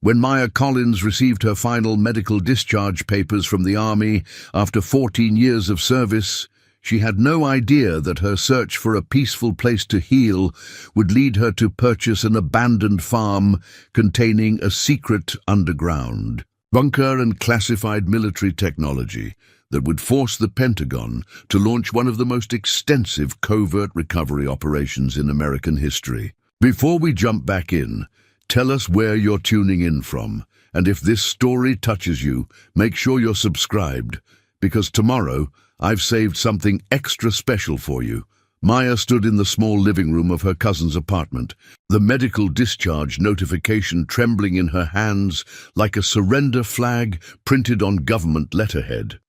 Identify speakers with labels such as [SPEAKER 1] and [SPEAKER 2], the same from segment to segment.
[SPEAKER 1] When Maya Collins received her final medical discharge papers from the Army after 14 years of service, she had no idea that her search for a peaceful place to heal would lead her to purchase an abandoned farm containing a secret underground bunker and classified military technology that would force the Pentagon to launch one of the most extensive covert recovery operations in American history. Before we jump back in, tell us where you're tuning in from, and if this story touches you, make sure you're subscribed, because tomorrow I've saved something extra special for you. Maya stood in the small living room of her cousin's apartment, the medical discharge notification trembling in her hands like a surrender flag printed on government letterhead.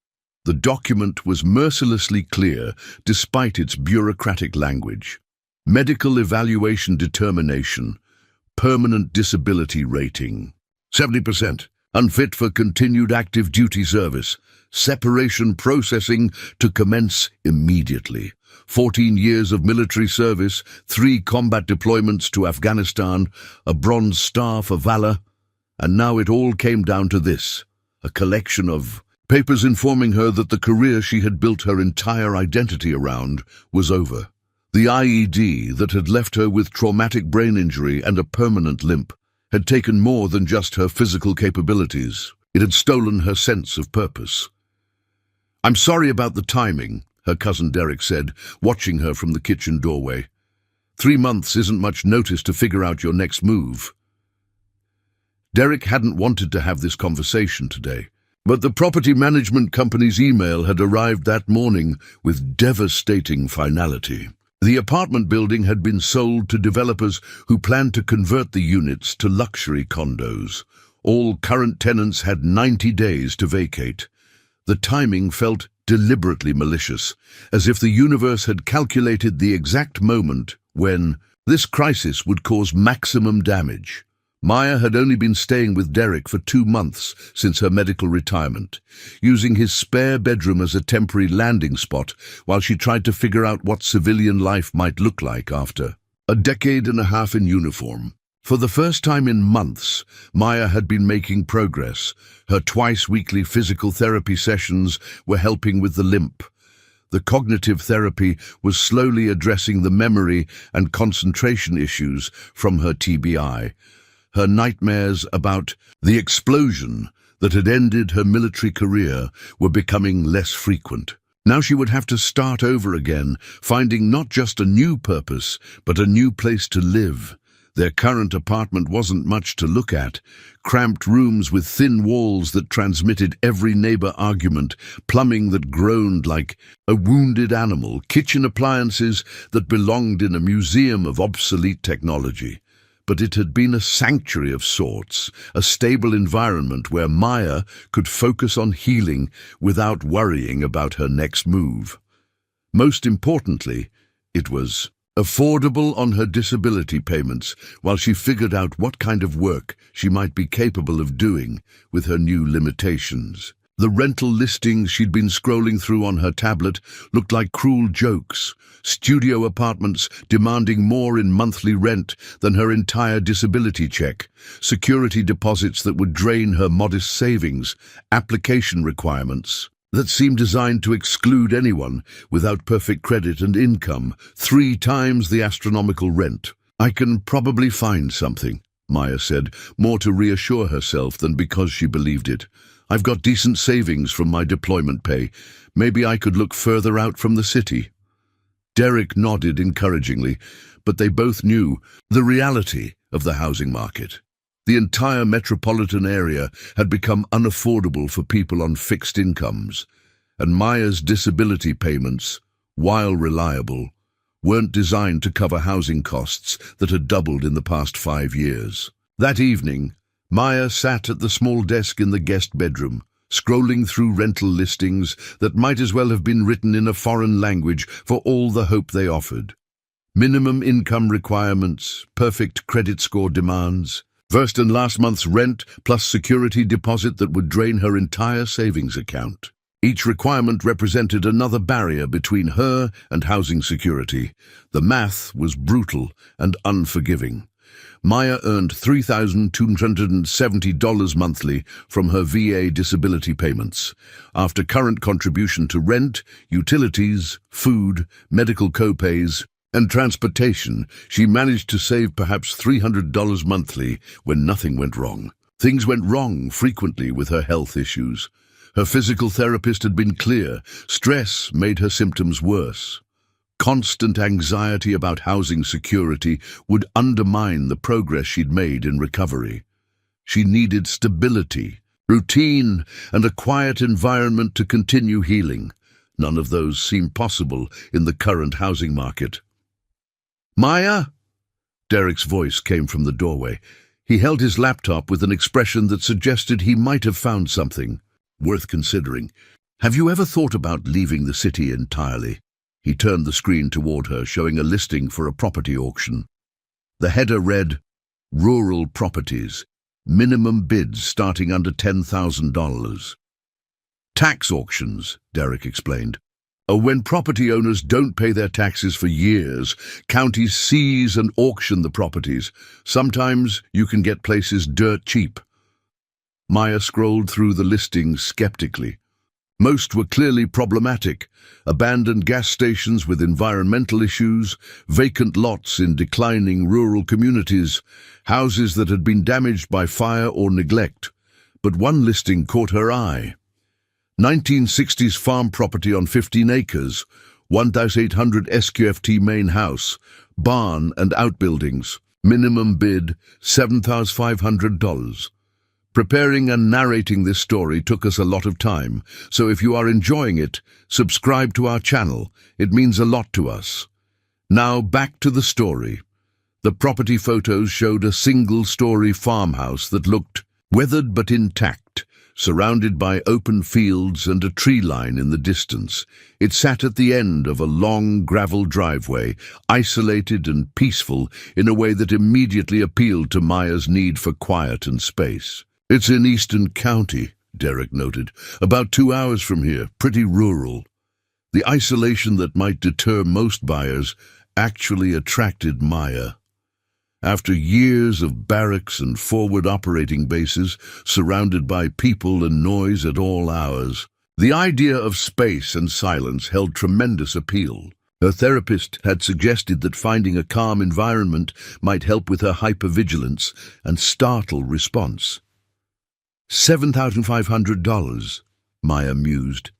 [SPEAKER 1] The document was mercilessly clear despite its bureaucratic language. Medical evaluation determination, permanent disability rating, 70%, unfit for continued active duty service, separation processing to commence immediately. 14 years of military service, 3 combat deployments to Afghanistan, a Bronze Star for valor, and now it all came down to this, a collection of papers informing her that the career she had built her entire identity around was over. The IED that had left her with traumatic brain injury and a permanent limp had taken more than just her physical capabilities. It had stolen her sense of purpose. "I'm sorry about the timing," her cousin Derek said, watching her from the kitchen doorway. 3 months isn't much notice to figure out your next move. Derek hadn't wanted to have this conversation today, but the property management company's email had arrived that morning with devastating finality. The apartment building had been sold to developers who planned to convert the units to luxury condos. All current tenants had 90 days to vacate. The timing felt deliberately malicious, as if the universe had calculated the exact moment when this crisis would cause maximum damage. Maya had only been staying with Derek for 2 months since her medical retirement, using his spare bedroom as a temporary landing spot while she tried to figure out what civilian life might look like after a decade and a half in uniform. For the first time in months, Maya had been making progress. Her twice-weekly physical therapy sessions were helping with the limp. The cognitive therapy was slowly addressing the memory and concentration issues from her TBI. Her nightmares about the explosion that had ended her military career were becoming less frequent. Now she would have to start over again, finding not just a new purpose, but a new place to live. Their current apartment wasn't much to look at. Cramped rooms with thin walls that transmitted every neighbor argument, plumbing that groaned like a wounded animal, kitchen appliances that belonged in a museum of obsolete technology. But it had been a sanctuary of sorts, a stable environment where Maya could focus on healing without worrying about her next move. Most importantly, it was affordable on her disability payments while she figured out what kind of work she might be capable of doing with her new limitations. The rental listings she'd been scrolling through on her tablet looked like cruel jokes. Studio apartments demanding more in monthly rent than her entire disability check, security deposits that would drain her modest savings, application requirements that seemed designed to exclude anyone without perfect credit and income, 3 times the astronomical rent. "I can probably find something," Maya said, more to reassure herself than because she believed it. "I've got decent savings from my deployment pay. Maybe I could look further out from the city." Derek nodded encouragingly, but they both knew the reality of the housing market. The entire metropolitan area had become unaffordable for people on fixed incomes, and Maya's disability payments, while reliable, weren't designed to cover housing costs that had doubled in the past 5 years. That evening, Maya sat at the small desk in the guest bedroom, scrolling through rental listings that might as well have been written in a foreign language for all the hope they offered. Minimum income requirements, perfect credit score demands, first and last month's rent plus security deposit that would drain her entire savings account. Each requirement represented another barrier between her and housing security. The math was brutal and unforgiving. Maya earned $3,270 monthly from her VA disability payments. After current contribution to rent, utilities, food, medical co-pays, and transportation, she managed to save perhaps $300 monthly when nothing went wrong. Things went wrong frequently with her health issues. Her physical therapist had been clear. Stress made her symptoms worse. Constant anxiety about housing security would undermine the progress she'd made in recovery. She needed stability, routine, and a quiet environment to continue healing. None of those seemed possible in the current housing market. "Maya?" Derek's voice came from the doorway. He held his laptop with an expression that suggested he might have found something worth considering. "Have you ever thought about leaving the city entirely?" He turned the screen toward her, showing a listing for a property auction. The header read, "Rural properties, minimum bids starting under $10,000. Tax auctions," Derek explained. When property owners don't pay their taxes for years, counties seize and auction the properties. Sometimes you can get places dirt cheap. Maya scrolled through the listings skeptically. Most were clearly problematic: abandoned gas stations with environmental issues, vacant lots in declining rural communities, houses that had been damaged by fire or neglect. But one listing caught her eye. 1960s farm property on 15 acres, 1,800 SQFT main house, barn and outbuildings. Minimum bid, $7,500. Preparing and narrating this story took us a lot of time, so if you are enjoying it, subscribe to our channel. It means a lot to us. Now back to the story. The property photos showed a single-story farmhouse that looked weathered but intact, surrounded by open fields and a tree line in the distance. It sat at the end of a long gravel driveway, isolated and peaceful in a way that immediately appealed to Maya's need for quiet and space. "It's in Eastern County," Derek noted, "about 2 hours from here, pretty rural." The isolation that might deter most buyers actually attracted Maya. After years of barracks and forward operating bases, surrounded by people and noise at all hours, the idea of space and silence held tremendous appeal. Her therapist had suggested that finding a calm environment might help with her hypervigilance and startle response. $7,500, Maya mused.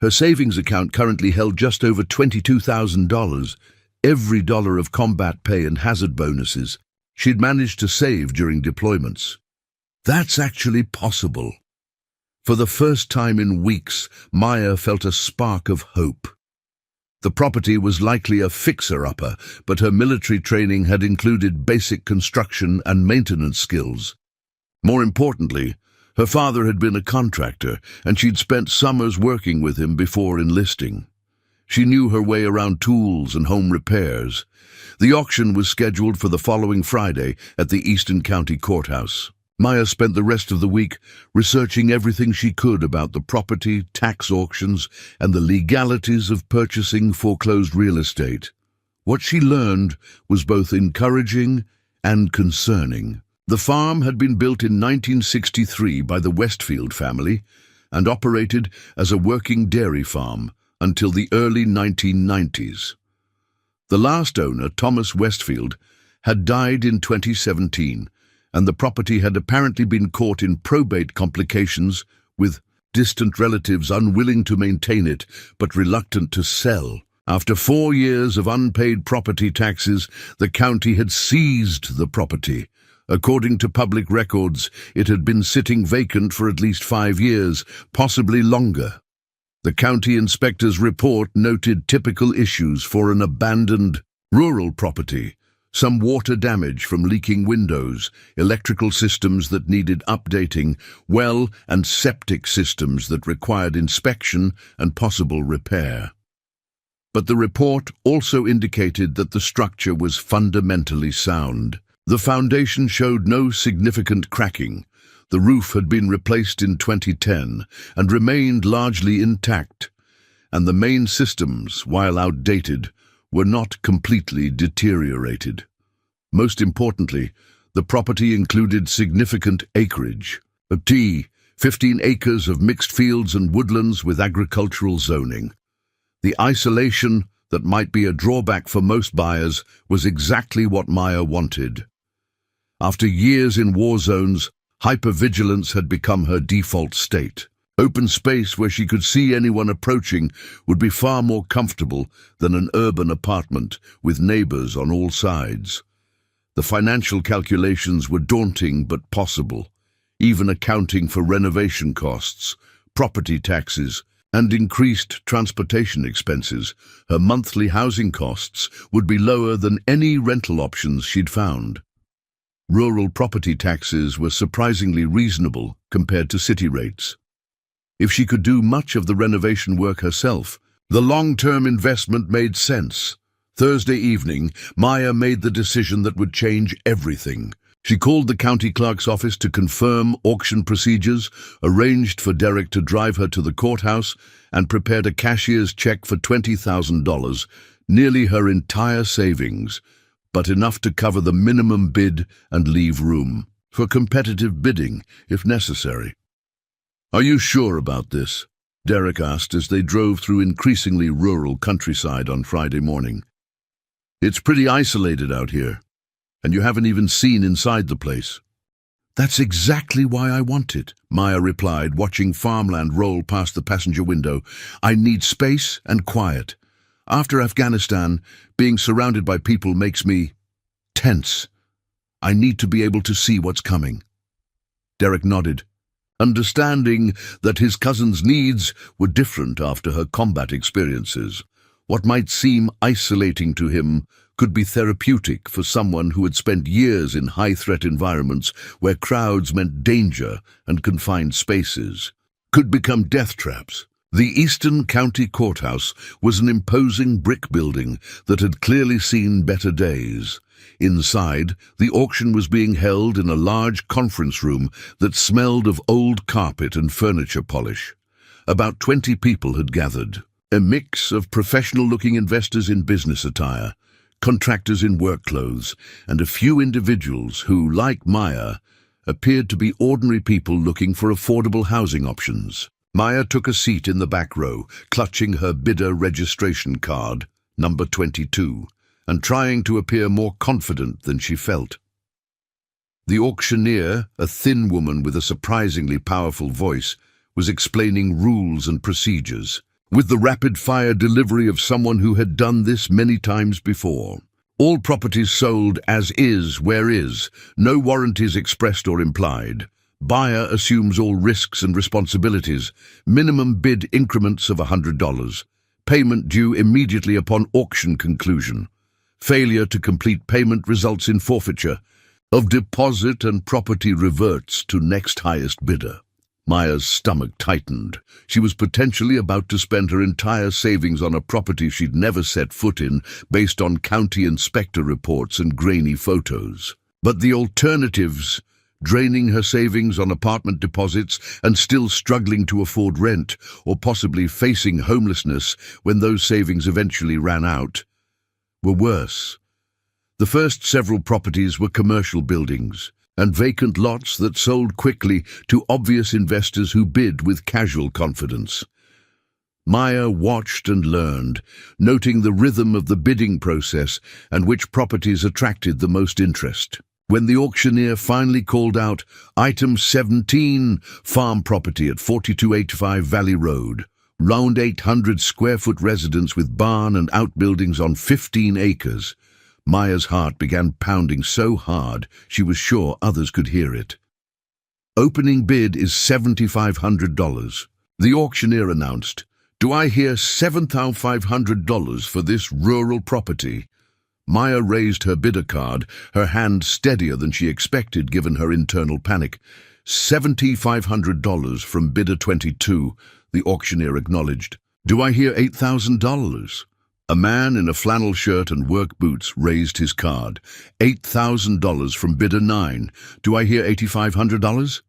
[SPEAKER 1] Her savings account currently held just over $22,000, every dollar of combat pay and hazard bonuses she'd managed to save during deployments. That's actually possible. For the first time in weeks, Maya felt a spark of hope. The property was likely a fixer-upper, but her military training had included basic construction and maintenance skills. More importantly, her father had been a contractor, and she'd spent summers working with him before enlisting. She knew her way around tools and home repairs. The auction was scheduled for the following Friday at the Eastern County Courthouse. Maya spent the rest of the week researching everything she could about the property, tax auctions, and the legalities of purchasing foreclosed real estate. What she learned was both encouraging and concerning. The farm had been built in 1963 by the Westfield family and operated as a working dairy farm until the early 1990s. The last owner, Thomas Westfield, had died in 2017, and the property had apparently been caught in probate complications, with distant relatives unwilling to maintain it but reluctant to sell. After 4 years of unpaid property taxes, the county had seized the property. According to public records, it had been sitting vacant for at least 5 years, possibly longer. The county inspector's report noted typical issues for an abandoned rural property: some water damage from leaking windows, electrical systems that needed updating, well and septic systems that required inspection and possible repair. But the report also indicated that the structure was fundamentally sound. The foundation showed no significant cracking. The roof had been replaced in 2010 and remained largely intact, and the main systems, while outdated, were not completely deteriorated. Most importantly, the property included significant acreage. 15 acres of mixed fields and woodlands with agricultural zoning. The isolation that might be a drawback for most buyers was exactly what Maya wanted. After years in war zones, hypervigilance had become her default state. Open space where she could see anyone approaching would be far more comfortable than an urban apartment with neighbors on all sides. The financial calculations were daunting but possible, even accounting for renovation costs, property taxes, and increased transportation expenses. Her monthly housing costs would be lower than any rental options she'd found. Rural property taxes were surprisingly reasonable compared to city rates. If she could do much of the renovation work herself, the long-term investment made sense. Thursday evening, Maya made the decision that would change everything. She called the county clerk's office to confirm auction procedures, arranged for Derek to drive her to the courthouse, and prepared a cashier's check for $20,000, nearly her entire savings, but enough to cover the minimum bid and leave room for competitive bidding if necessary. "Are you sure about this?" Derek asked as they drove through increasingly rural countryside on Friday morning. "It's pretty isolated out here, and you haven't even seen inside the place." "That's exactly why I want it," Maya replied, watching farmland roll past the passenger window. "I need space and quiet. After Afghanistan, being surrounded by people makes me tense. I need to be able to see what's coming." Derek nodded, understanding that his cousin's needs were different after her combat experiences. What might seem isolating to him could be therapeutic for someone who had spent years in high-threat environments where crowds meant danger and confined spaces. Could become death traps. The Eastern County Courthouse was an imposing brick building that had clearly seen better days. Inside, the auction was being held in a large conference room that smelled of old carpet and furniture polish. About 20 people had gathered, a mix of professional-looking investors in business attire, contractors in work clothes, and a few individuals who, like Maya, appeared to be ordinary people looking for affordable housing options. Maya took a seat in the back row, clutching her bidder registration card, number 22, and trying to appear more confident than she felt. The auctioneer, a thin woman with a surprisingly powerful voice, was explaining rules and procedures, with the rapid-fire delivery of someone who had done this many times before. All properties sold as is, where is, no warranties expressed or implied. Buyer assumes all risks and responsibilities. Minimum bid increments of $100. Payment due immediately upon auction conclusion. Failure to complete payment results in forfeiture of deposit and property reverts to next highest bidder. Maya's stomach tightened. She was potentially about to spend her entire savings on a property she'd never set foot in based on county inspector reports and grainy photos. But the alternatives, draining her savings on apartment deposits and still struggling to afford rent, or possibly facing homelessness when those savings eventually ran out, were worse. The first several properties were commercial buildings and vacant lots that sold quickly to obvious investors who bid with casual confidence. Maya watched and learned, noting the rhythm of the bidding process and which properties attracted the most interest. When the auctioneer finally called out Item 17, farm property at 4285 Valley Road, round 800-square-foot residence with barn and outbuildings on 15 acres, Maya's heart began pounding so hard she was sure others could hear it. "Opening bid is $7,500. The auctioneer announced. "Do I hear $7,500 for this rural property?" Maya raised her bidder card, her hand steadier than she expected given her internal panic. $7,500 from bidder 22, the auctioneer acknowledged. "Do I hear $8,000? A man in a flannel shirt and work boots raised his card. $8,000 from bidder 9. "Do I hear $8,500?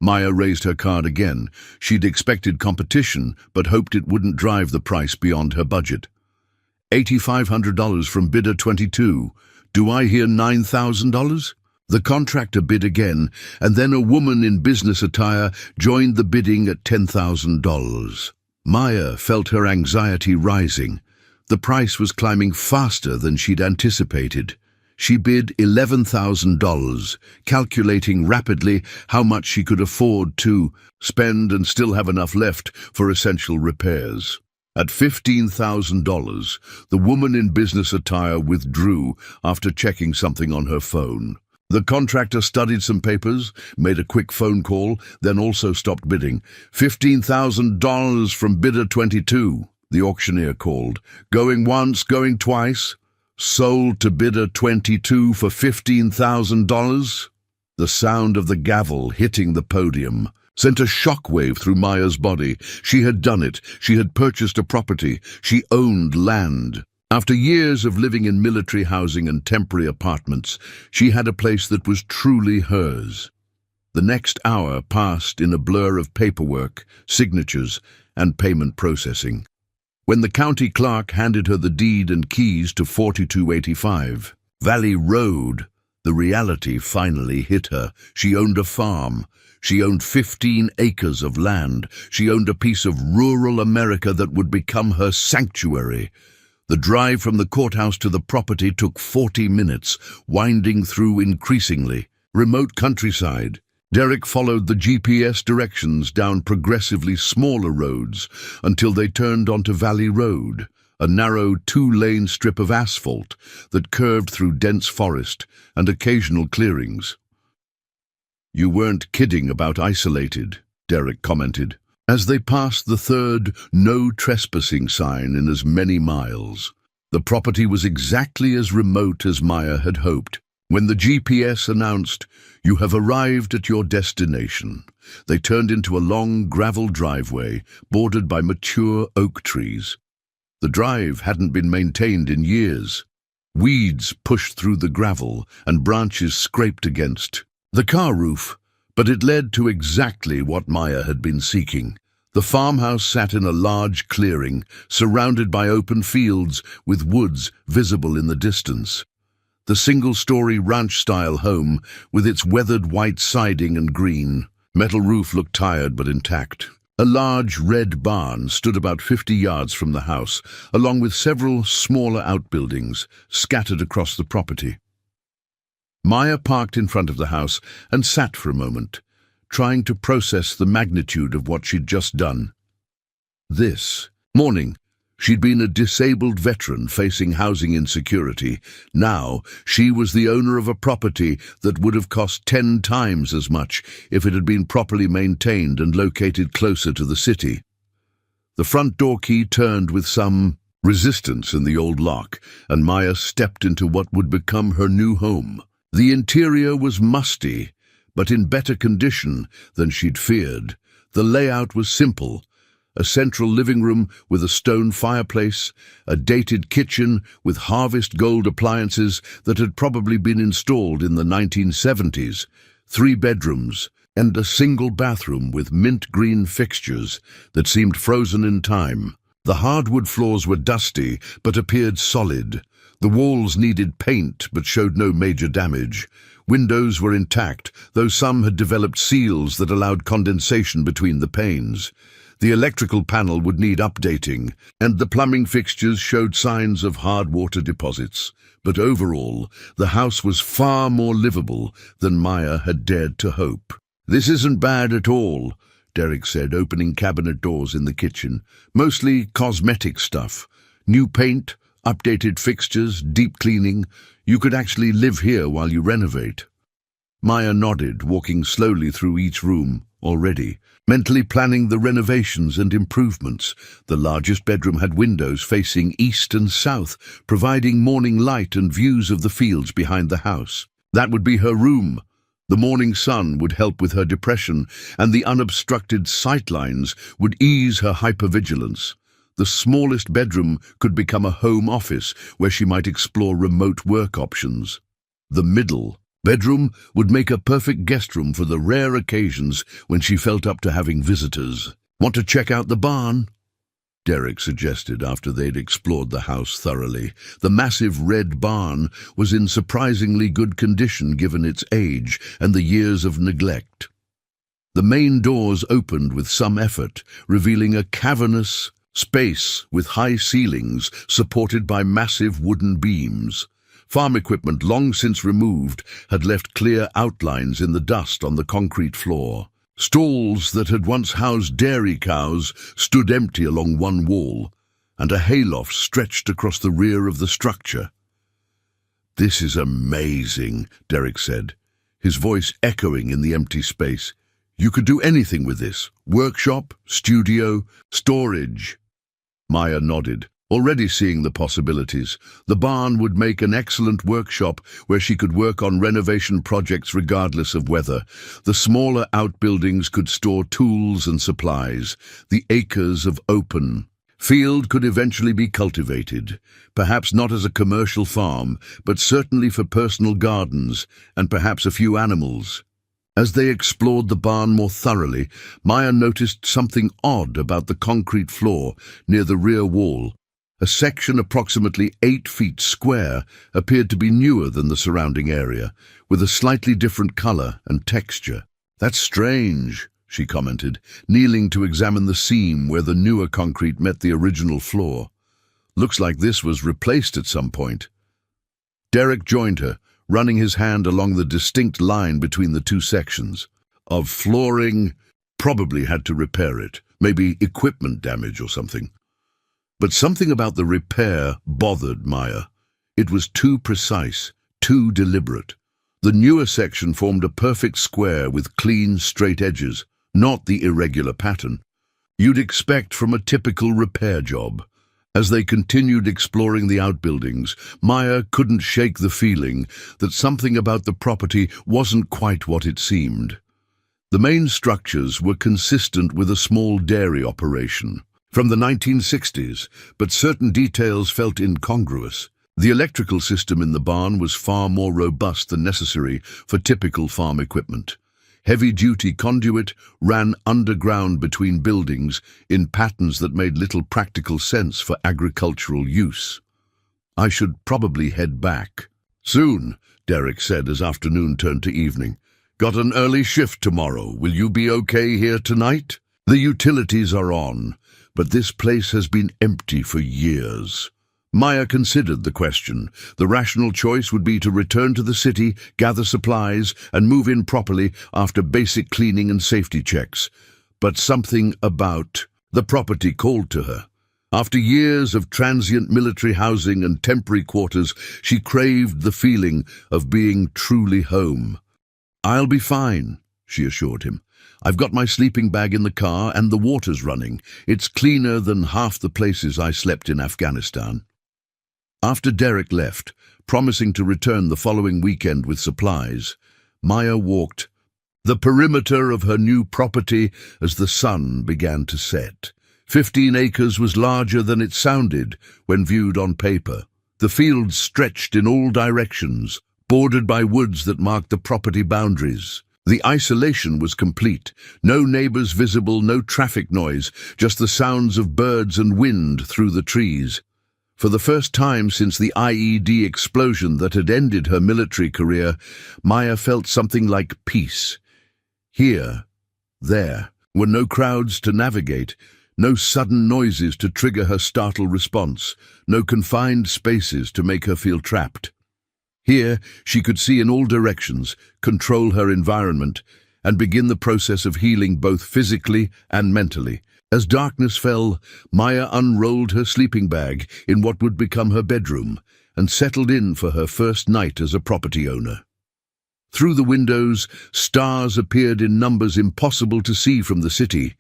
[SPEAKER 1] Maya raised her card again. She'd expected competition, but hoped it wouldn't drive the price beyond her budget. $8,500 from bidder 22. Do I hear $9,000? The contractor bid again, and then a woman in business attire joined the bidding at $10,000. Maya felt her anxiety rising. The price was climbing faster than she'd anticipated. She bid $11,000, calculating rapidly how much she could afford to spend and still have enough left for essential repairs. At $15,000, the woman in business attire withdrew after checking something on her phone. The contractor studied some papers, made a quick phone call, then also stopped bidding. $15,000 from bidder 22, the auctioneer called. Going once, going twice. Sold to bidder 22 for $15,000. The sound of the gavel hitting the podium sent a shockwave through Maya's body. She had done it. She had purchased a property. She owned land. After years of living in military housing and temporary apartments, she had a place that was truly hers. The next hour passed in a blur of paperwork, signatures, and payment processing. When the county clerk handed her the deed and keys to 4285 Valley Road, the reality finally hit her. She owned a farm. She owned 15 acres of land. She owned a piece of rural America that would become her sanctuary. The drive from the courthouse to the property took 40 minutes, winding through increasingly remote countryside. Derek followed the GPS directions down progressively smaller roads until they turned onto Valley Road, a narrow two-lane strip of asphalt that curved through dense forest and occasional clearings. "You weren't kidding about isolated," Derek commented, as they passed the third no trespassing sign in as many miles. The property was exactly as remote as Maya had hoped. When the GPS announced, "You have arrived at your destination," they turned into a long gravel driveway bordered by mature oak trees. The drive hadn't been maintained in years. Weeds pushed through the gravel and branches scraped against the car roof, but it led to exactly what Maya had been seeking. The farmhouse sat in a large clearing, surrounded by open fields with woods visible in the distance. The single-story ranch-style home, with its weathered white siding and green metal roof, looked tired but intact. A large red barn stood about 50 yards from the house, along with several smaller outbuildings scattered across the property. Maya parked in front of the house and sat for a moment, trying to process the magnitude of what she'd just done. This morning, she'd been a disabled veteran facing housing insecurity. Now, she was the owner of a property that would have cost 10 times as much if it had been properly maintained and located closer to the city. The front door key turned with some resistance in the old lock, and Maya stepped into what would become her new home. The interior was musty, but in better condition than she'd feared. The layout was simple: a central living room with a stone fireplace, a dated kitchen with harvest gold appliances that had probably been installed in the 1970s, 3 bedrooms, and a single bathroom with mint green fixtures that seemed frozen in time. The hardwood floors were dusty but appeared solid. The walls needed paint but showed no major damage. Windows were intact, though some had developed seals that allowed condensation between the panes. The electrical panel would need updating, and the plumbing fixtures showed signs of hard water deposits. But overall, the house was far more livable than Maya had dared to hope. "This isn't bad at all," Derek said, opening cabinet doors in the kitchen. "Mostly cosmetic stuff. New paint, updated fixtures, deep cleaning. You could actually live here while you renovate." Maya nodded, walking slowly through each room, already mentally planning the renovations and improvements. The largest bedroom had windows facing east and south, providing morning light and views of the fields behind the house. That would be her room. The morning sun would help with her depression, and the unobstructed sightlines would ease her hypervigilance. The smallest bedroom could become a home office where she might explore remote work options. The middle bedroom would make a perfect guest room for the rare occasions when she felt up to having visitors. "Want to check out the barn?" Derek suggested after they'd explored the house thoroughly. The massive red barn was in surprisingly good condition given its age and the years of neglect. The main doors opened with some effort, revealing a cavernous space with high ceilings supported by massive wooden beams. Farm equipment long since removed had left clear outlines in the dust on the concrete floor. Stalls that had once housed dairy cows stood empty along one wall, and a hayloft stretched across the rear of the structure. "This is amazing," Derek said, his voice echoing in the empty space. "You could do anything with this. Workshop, studio, storage." Maya nodded, already seeing the possibilities. The barn would make an excellent workshop where she could work on renovation projects regardless of weather. The smaller outbuildings could store tools and supplies. The acres of open field could eventually be cultivated, perhaps not as a commercial farm, but certainly for personal gardens and perhaps a few animals. As they explored the barn more thoroughly, Maya noticed something odd about the concrete floor near the rear wall. A section approximately 8 feet square appeared to be newer than the surrounding area, with a slightly different color and texture. "That's strange," she commented, kneeling to examine the seam where the newer concrete met the original floor. "Looks like this was replaced at some point." Derek joined her, running his hand along the distinct line between the two sections. "Of flooring, probably had to repair it, maybe equipment damage or something." But something about the repair bothered Maya. It was too precise, too deliberate. The newer section formed a perfect square with clean, straight edges, not the irregular pattern you'd expect from a typical repair job. As they continued exploring the outbuildings, Maya couldn't shake the feeling that something about the property wasn't quite what it seemed. The main structures were consistent with a small dairy operation from the 1960s, but certain details felt incongruous. The electrical system in the barn was far more robust than necessary for typical farm equipment. Heavy-duty conduit ran underground between buildings in patterns that made little practical sense for agricultural use. "I should probably head back." "Soon," Derek said as afternoon turned to evening. "Got an early shift tomorrow. Will you be okay here tonight?" "The utilities are on, but this place has been empty for years." Maya considered the question. The rational choice would be to return to the city, gather supplies, and move in properly after basic cleaning and safety checks. But something about the property called to her. After years of transient military housing and temporary quarters, she craved the feeling of being truly home. "I'll be fine," she assured him. "I've got my sleeping bag in the car and the water's running. It's cleaner than half the places I slept in Afghanistan." After Derek left, promising to return the following weekend with supplies, Maya walked the perimeter of her new property as the sun began to set. 15 acres was larger than it sounded when viewed on paper. The fields stretched in all directions, bordered by woods that marked the property boundaries. The isolation was complete. No neighbors visible, no traffic noise, just the sounds of birds and wind through the trees. For the first time since the IED explosion that had ended her military career, Maya felt something like peace. Here, there, were no crowds to navigate, no sudden noises to trigger her startled response, no confined spaces to make her feel trapped. Here, she could see in all directions, control her environment, and begin the process of healing both physically and mentally. As darkness fell, Maya unrolled her sleeping bag in what would become her bedroom and settled in for her first night as a property owner. Through the windows, stars appeared in numbers impossible to see from the city.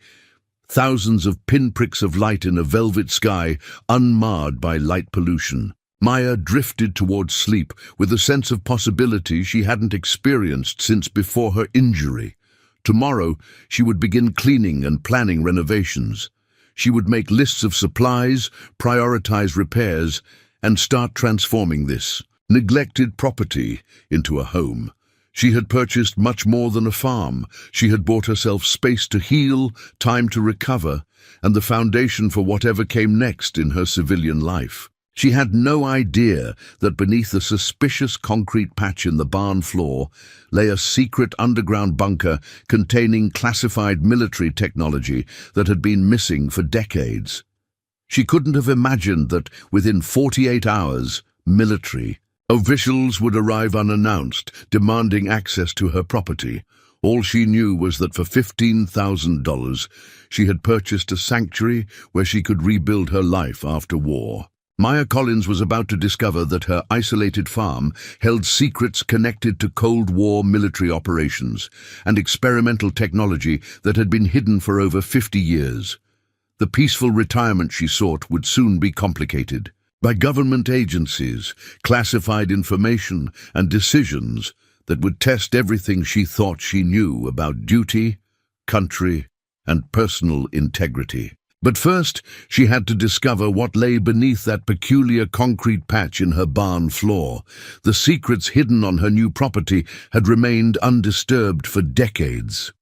[SPEAKER 1] Thousands of pinpricks of light in a velvet sky, unmarred by light pollution. Maya drifted towards sleep with a sense of possibility she hadn't experienced since before her injury. Tomorrow, she would begin cleaning and planning renovations. She would make lists of supplies, prioritize repairs, and start transforming this neglected property into a home. She had purchased much more than a farm. She had bought herself space to heal, time to recover, and the foundation for whatever came next in her civilian life. She had no idea that beneath the suspicious concrete patch in the barn floor lay a secret underground bunker containing classified military technology that had been missing for decades. She couldn't have imagined that within 48 hours, military officials would arrive unannounced, demanding access to her property. All she knew was that for $15,000, she had purchased a sanctuary where she could rebuild her life after war. Maya Collins was about to discover that her isolated farm held secrets connected to Cold War military operations and experimental technology that had been hidden for over 50 years. The peaceful retirement she sought would soon be complicated by government agencies, classified information, and decisions that would test everything she thought she knew about duty, country, and personal integrity. But first, she had to discover what lay beneath that peculiar concrete patch in her barn floor. The secrets hidden on her new property had remained undisturbed for decades.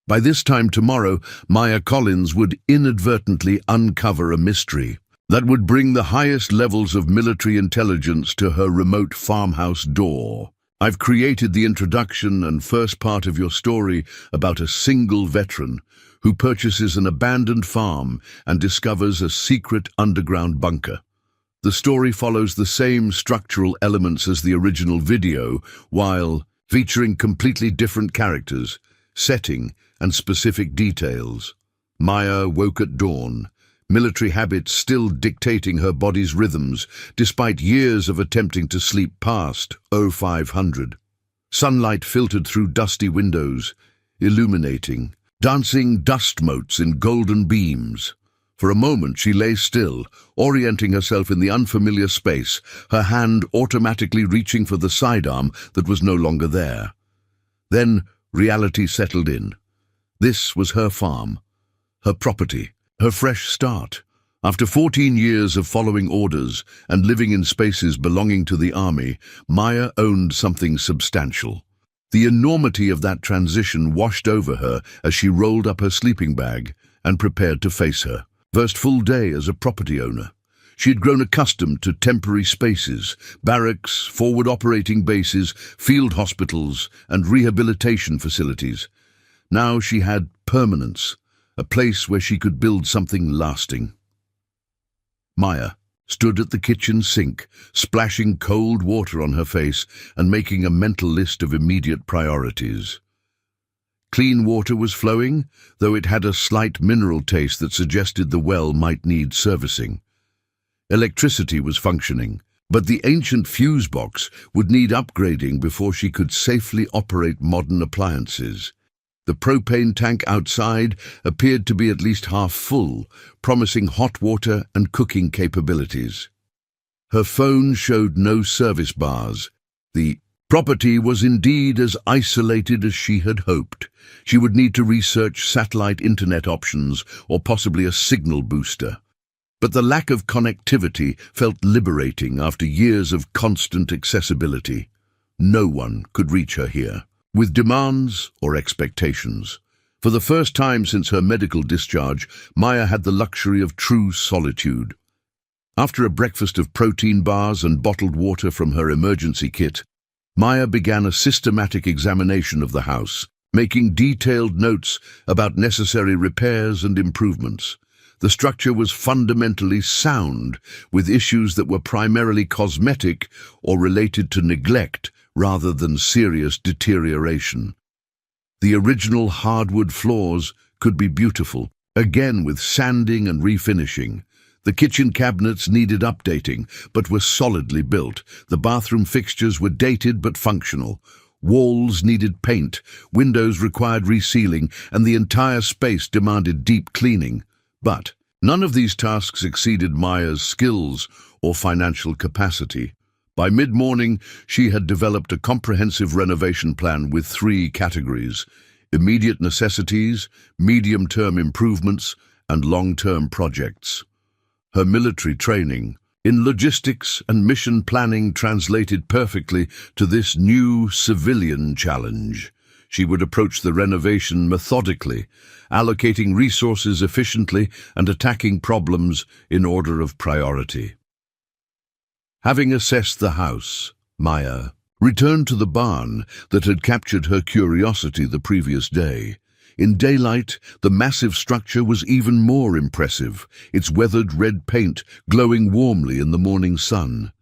[SPEAKER 1] By this time tomorrow, Maya Collins would inadvertently uncover a mystery that would bring the highest levels of military intelligence to her remote farmhouse door. I've created the introduction and first part of your story about a single veteran who purchases an abandoned farm and discovers a secret underground bunker. The story follows the same structural elements as the original video, while featuring completely different characters, setting, and specific details. Maya woke at dawn, military habits still dictating her body's rhythms, despite years of attempting to sleep past 0500. Sunlight filtered through dusty windows, illuminating, dancing dust motes in golden beams. For a moment she lay still, orienting herself in the unfamiliar space, her hand automatically reaching for the sidearm that was no longer there. Then reality settled in. This was her farm, her property, her fresh start. After 14 years of following orders and living in spaces belonging to the army, Maya owned something substantial. The enormity of that transition washed over her as she rolled up her sleeping bag and prepared to face her first full day as a property owner. She had grown accustomed to temporary spaces, barracks, forward operating bases, field hospitals, and rehabilitation facilities. Now she had permanence, a place where she could build something lasting. Maya stood at the kitchen sink, splashing cold water on her face and making a mental list of immediate priorities. Clean water was flowing, though it had a slight mineral taste that suggested the well might need servicing. Electricity was functioning, but the ancient fuse box would need upgrading before she could safely operate modern appliances. The propane tank outside appeared to be at least half full, promising hot water and cooking capabilities. Her phone showed no service bars. The property was indeed as isolated as she had hoped. She would need to research satellite internet options or possibly a signal booster. But the lack of connectivity felt liberating after years of constant accessibility. No one could reach her here, with demands or expectations. For the first time since her medical discharge, Maya had the luxury of true solitude. After a breakfast of protein bars and bottled water from her emergency kit, Maya began a systematic examination of the house, making detailed notes about necessary repairs and improvements. The structure was fundamentally sound, with issues that were primarily cosmetic or related to neglect rather than serious deterioration. The original hardwood floors could be beautiful, again with sanding and refinishing. The kitchen cabinets needed updating, but were solidly built. The bathroom fixtures were dated but functional. Walls needed paint, windows required resealing, and the entire space demanded deep cleaning. But none of these tasks exceeded Maya's skills or financial capacity. By mid-morning, she had developed a comprehensive renovation plan with 3 categories: immediate necessities, medium-term improvements, and long-term projects. Her military training, In logistics and mission planning translated perfectly to this new civilian challenge. She would approach the renovation methodically, allocating resources efficiently and attacking problems in order of priority. Having assessed the house, Maya returned to the barn that had captured her curiosity the previous day. In daylight, the massive structure was even more impressive, its weathered red paint glowing warmly in the morning sun.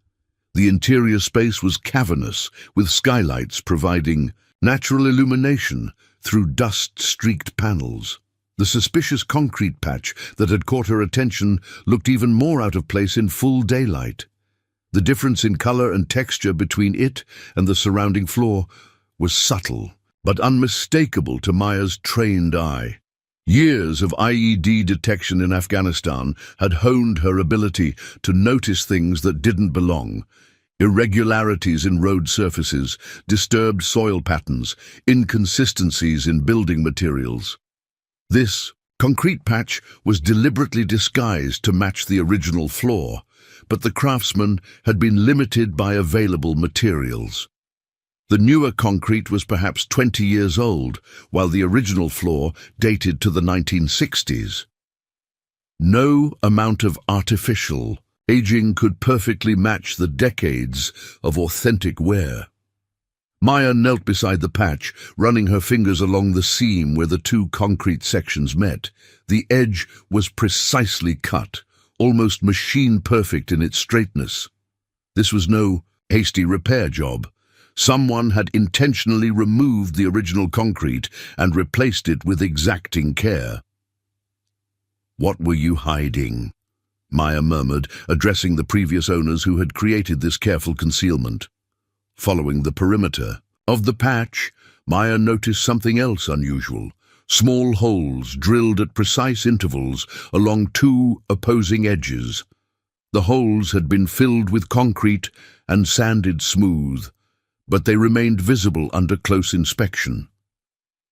[SPEAKER 1] The interior space was cavernous, with skylights providing natural illumination through dust-streaked panels. The suspicious concrete patch that had caught her attention looked even more out of place in full daylight. The difference in color and texture between it and the surrounding floor was subtle, but unmistakable to Maya's trained eye. Years of IED detection in Afghanistan had honed her ability to notice things that didn't belong. Irregularities in road surfaces, disturbed soil patterns, inconsistencies in building materials. This concrete patch was deliberately disguised to match the original floor, but the craftsman had been limited by available materials. The newer concrete was perhaps 20 years old, while the original floor dated to the 1960s. No amount of artificial aging could perfectly match the decades of authentic wear. Maya knelt beside the patch, running her fingers along the seam where the two concrete sections met. The edge was precisely cut, almost machine-perfect in its straightness. This was no hasty repair job. Someone had intentionally removed the original concrete and replaced it with exacting care. "What were you hiding?" Maya murmured, addressing the previous owners who had created this careful concealment. Following the perimeter of the patch, Maya noticed something else unusual. Small holes drilled at precise intervals along two opposing edges. The holes had been filled with concrete and sanded smooth, but they remained visible under close inspection.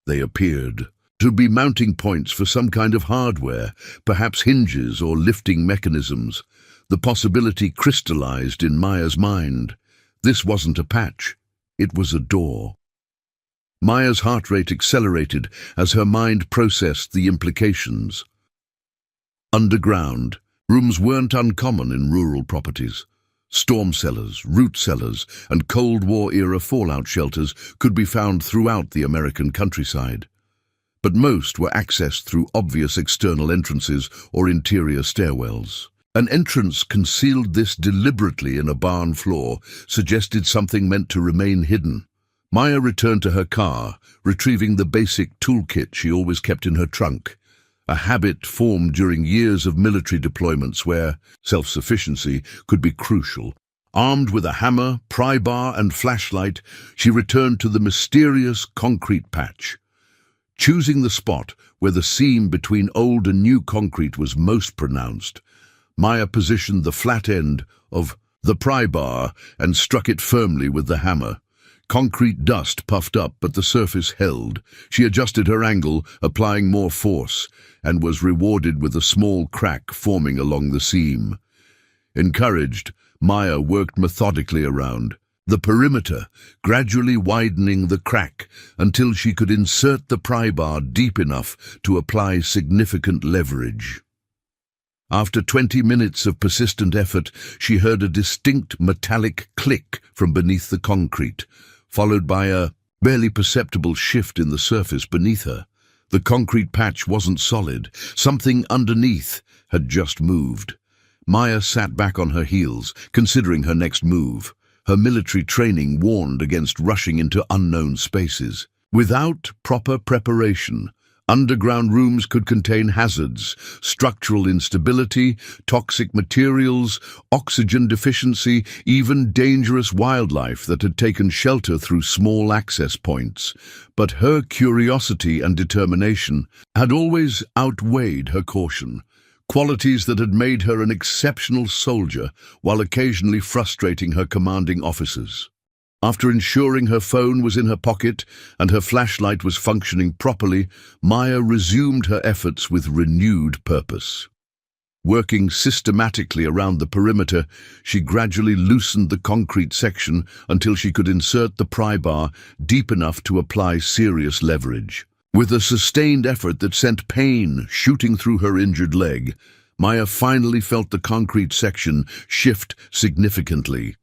[SPEAKER 1] They appeared to be mounting points for some kind of hardware, perhaps hinges or lifting mechanisms. The possibility crystallized in Maya's mind. This wasn't a patch, it was a door. Maya's heart rate accelerated as her mind processed the implications. Underground, rooms weren't uncommon in rural properties. Storm cellars, root cellars, and Cold War-era fallout shelters could be found throughout the American countryside. But most were accessed through obvious external entrances or interior stairwells. An entrance concealed this deliberately in a barn floor suggested something meant to remain hidden. Maya returned to her car, retrieving the basic toolkit she always kept in her trunk, a habit formed during years of military deployments where self-sufficiency could be crucial. Armed with a hammer, pry bar, and flashlight, she returned to the mysterious concrete patch. Choosing the spot where the seam between old and new concrete was most pronounced, Maya positioned the flat end of the pry bar and struck it firmly with the hammer. Concrete dust puffed up, but the surface held. She adjusted her angle, applying more force, and was rewarded with a small crack forming along the seam. Encouraged, Maya worked methodically around the perimeter, gradually widening the crack until she could insert the pry bar deep enough to apply significant leverage. After 20 minutes of persistent effort, she heard a distinct metallic click from beneath the concrete, followed by a barely perceptible shift in the surface beneath her. The concrete patch wasn't solid. Something underneath had just moved. Maya sat back on her heels, considering her next move. Her military training warned against rushing into unknown spaces. Without proper preparation, underground rooms could contain hazards, structural instability, toxic materials, oxygen deficiency, even dangerous wildlife that had taken shelter through small access points. But her curiosity and determination had always outweighed her caution, qualities that had made her an exceptional soldier while occasionally frustrating her commanding officers. After ensuring her phone was in her pocket and her flashlight was functioning properly, Maya resumed her efforts with renewed purpose. Working systematically around the perimeter, she gradually loosened the concrete section until she could insert the pry bar deep enough to apply serious leverage. With a sustained effort that sent pain shooting through her injured leg, Maya finally felt the concrete section shift significantly.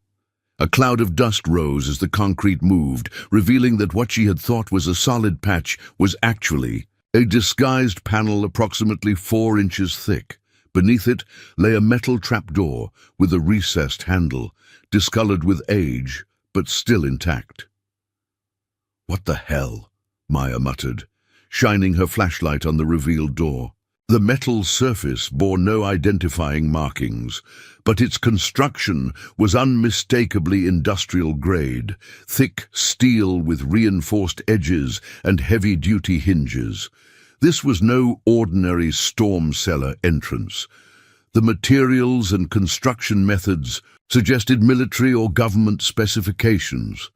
[SPEAKER 1] A cloud of dust rose as the concrete moved, revealing that what she had thought was a solid patch was actually a disguised panel approximately 4 inches thick. Beneath it lay a metal trapdoor with a recessed handle, discolored with age, but still intact. "What the hell?" Maya muttered, shining her flashlight on the revealed door. The metal surface bore no identifying markings, but its construction was unmistakably industrial grade, thick steel with reinforced edges and heavy-duty hinges. This was no ordinary storm cellar entrance. The materials and construction methods suggested military or government specifications.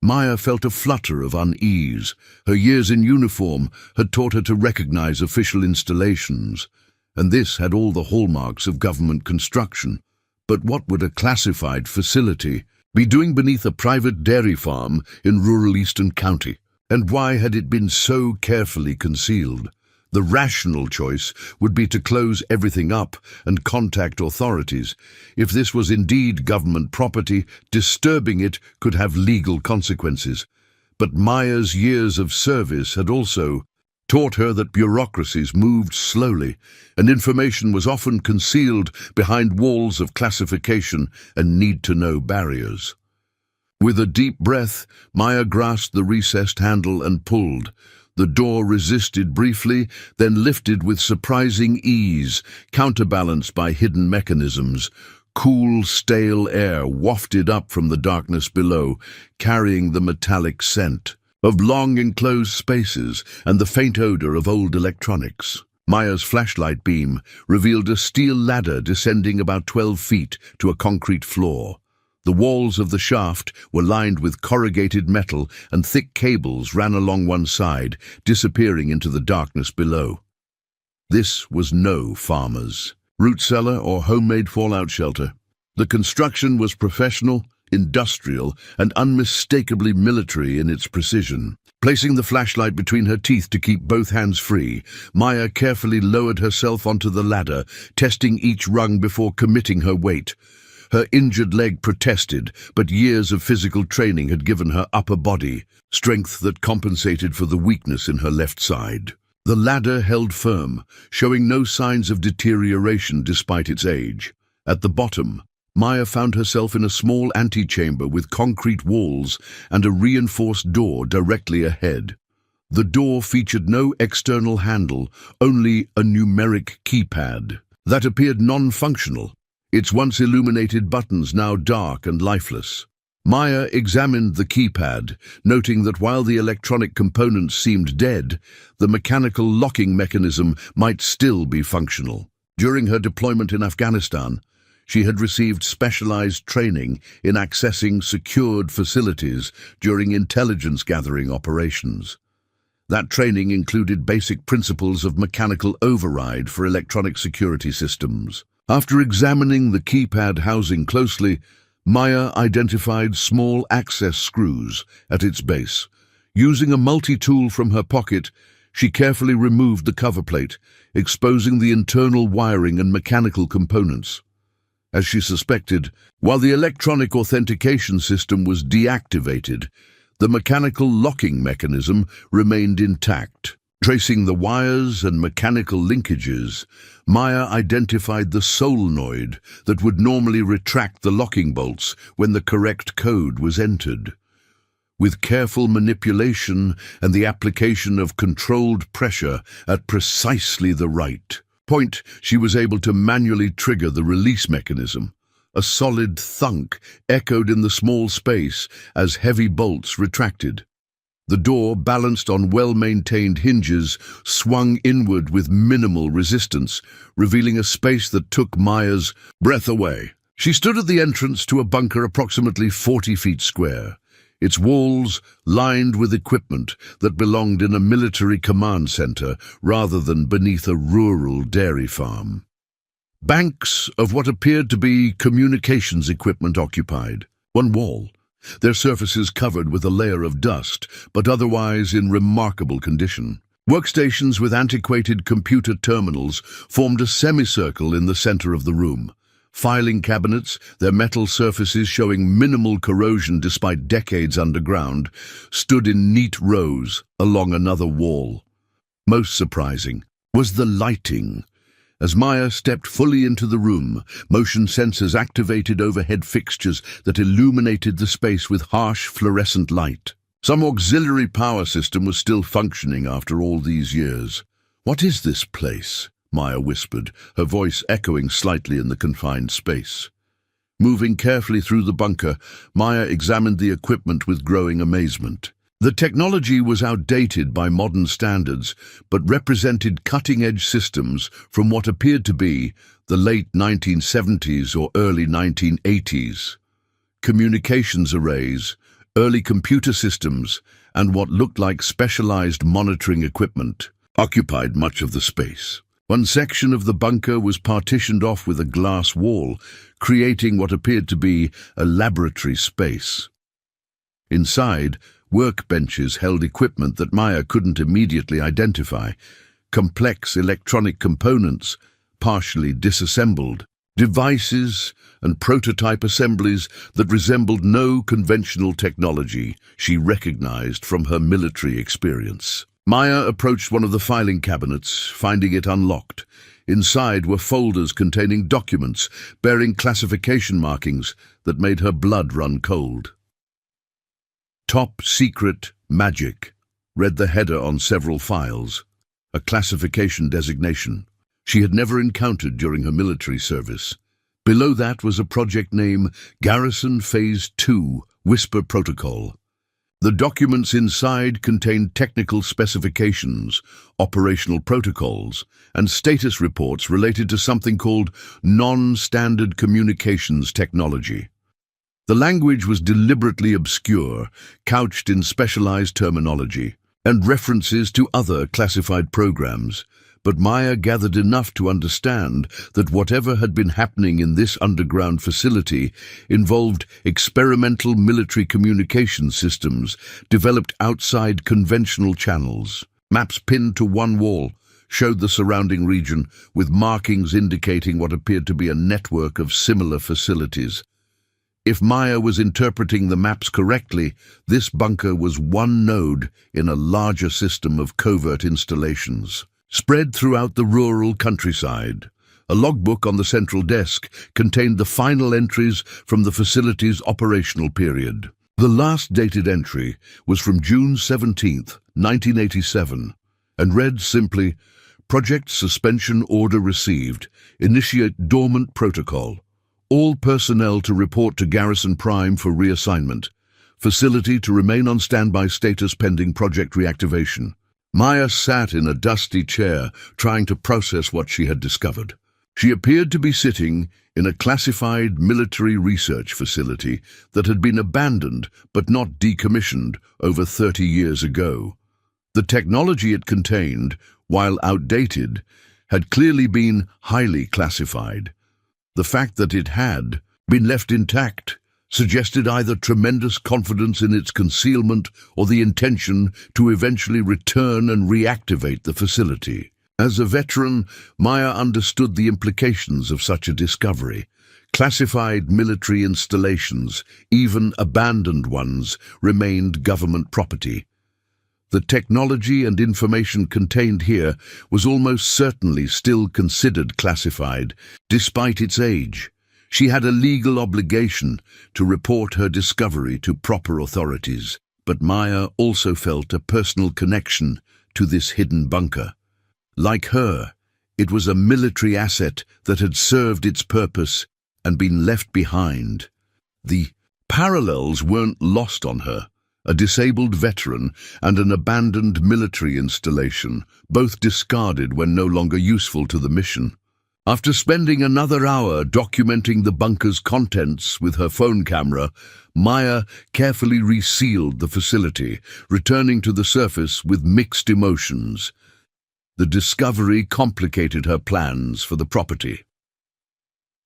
[SPEAKER 1] Maya felt a flutter of unease. Her years in uniform had taught her to recognize official installations, and this had all the hallmarks of government construction. But what would a classified facility be doing beneath a private dairy farm in rural Eastern County? And why had it been so carefully concealed? The rational choice would be to close everything up and contact authorities. If this was indeed government property, disturbing it could have legal consequences. But Maya's years of service had also taught her that bureaucracies moved slowly, and information was often concealed behind walls of classification and need-to-know barriers. With a deep breath, Maya grasped the recessed handle and pulled. The door resisted briefly, then lifted with surprising ease, counterbalanced by hidden mechanisms. Cool, stale air wafted up from the darkness below, carrying the metallic scent of long enclosed spaces and the faint odor of old electronics. Maya's flashlight beam revealed a steel ladder descending about 12 feet to a concrete floor. The walls of the shaft were lined with corrugated metal, and thick cables ran along one side, disappearing into the darkness below. This was no farmer's root cellar or homemade fallout shelter. The construction was professional, industrial, and unmistakably military in its precision. Placing the flashlight between her teeth to keep both hands free, Maya carefully lowered herself onto the ladder, testing each rung before committing her weight. Her injured leg protested, but years of physical training had given her upper body strength that compensated for the weakness in her left side. The ladder held firm, showing no signs of deterioration despite its age. At the bottom, Maya found herself in a small antechamber with concrete walls and a reinforced door directly ahead. The door featured no external handle, only a numeric keypad that appeared non-functional, its once illuminated buttons now dark and lifeless. Maya examined the keypad, noting that while the electronic components seemed dead, the mechanical locking mechanism might still be functional. During her deployment in Afghanistan, she had received specialized training in accessing secured facilities during intelligence-gathering operations. That training included basic principles of mechanical override for electronic security systems. After examining the keypad housing closely, Maya identified small access screws at its base. Using a multi-tool from her pocket, she carefully removed the cover plate, exposing the internal wiring and mechanical components. As she suspected, while the electronic authentication system was deactivated, the mechanical locking mechanism remained intact. Tracing the wires and mechanical linkages, Maya identified the solenoid that would normally retract the locking bolts when the correct code was entered. With careful manipulation and the application of controlled pressure at precisely the right point, she was able to manually trigger the release mechanism. A solid thunk echoed in the small space as heavy bolts retracted. The door, balanced on well-maintained hinges, swung inward with minimal resistance, revealing a space that took Maya's breath away. She stood at the entrance to a bunker approximately 40 feet square, its walls lined with equipment that belonged in a military command center rather than beneath a rural dairy farm. Banks of what appeared to be communications equipment occupied one wall, their surfaces covered with a layer of dust, but otherwise in remarkable condition. Workstations with antiquated computer terminals formed a semicircle in the center of the room. Filing cabinets, their metal surfaces showing minimal corrosion despite decades underground, stood in neat rows along another wall. Most surprising was the lighting. As Maya stepped fully into the room, motion sensors activated overhead fixtures that illuminated the space with harsh fluorescent light. Some auxiliary power system was still functioning after all these years. "What is this place?" Maya whispered, her voice echoing slightly in the confined space. Moving carefully through the bunker, Maya examined the equipment with growing amazement. The technology was outdated by modern standards, but represented cutting-edge systems from what appeared to be the late 1970s or early 1980s. Communications arrays, early computer systems, and what looked like specialized monitoring equipment occupied much of the space. One section of the bunker was partitioned off with a glass wall, creating what appeared to be a laboratory space. Inside, workbenches held equipment that Maya couldn't immediately identify, complex electronic components, partially disassembled, devices and prototype assemblies that resembled no conventional technology she recognized from her military experience. Maya approached one of the filing cabinets, finding it unlocked. Inside were folders containing documents bearing classification markings that made her blood run cold. "Top Secret Magic," read the header on several files, a classification designation she had never encountered during her military service. Below that was a project name, Garrison Phase 2 Whisper Protocol. The documents inside contained technical specifications, operational protocols, and status reports related to something called non-standard communications technology. The language was deliberately obscure, couched in specialized terminology, and references to other classified programs, but Maya gathered enough to understand that whatever had been happening in this underground facility involved experimental military communication systems developed outside conventional channels. Maps pinned to one wall showed the surrounding region, with markings indicating what appeared to be a network of similar facilities. If Maya was interpreting the maps correctly, this bunker was one node in a larger system of covert installations, spread throughout the rural countryside. A logbook on the central desk contained the final entries from the facility's operational period. The last dated entry was from June 17, 1987, and read simply, "Project Suspension Order Received. Initiate Dormant Protocol. All personnel to report to Garrison Prime for reassignment. Facility to remain on standby status pending project reactivation." Maya sat in a dusty chair, trying to process what she had discovered. She appeared to be sitting in a classified military research facility that had been abandoned but not decommissioned over 30 years ago. The technology it contained, while outdated, had clearly been highly classified. The fact that it had been left intact suggested either tremendous confidence in its concealment or the intention to eventually return and reactivate the facility. As a veteran, Maya understood the implications of such a discovery. Classified military installations, even abandoned ones, remained government property. The technology and information contained here was almost certainly still considered classified, despite its age. She had a legal obligation to report her discovery to proper authorities, but Maya also felt a personal connection to this hidden bunker. Like her, it was a military asset that had served its purpose and been left behind. The parallels weren't lost on her. A disabled veteran and an abandoned military installation, both discarded when no longer useful to the mission. After spending another hour documenting the bunker's contents with her phone camera, Maya carefully resealed the facility, returning to the surface with mixed emotions. The discovery complicated her plans for the property.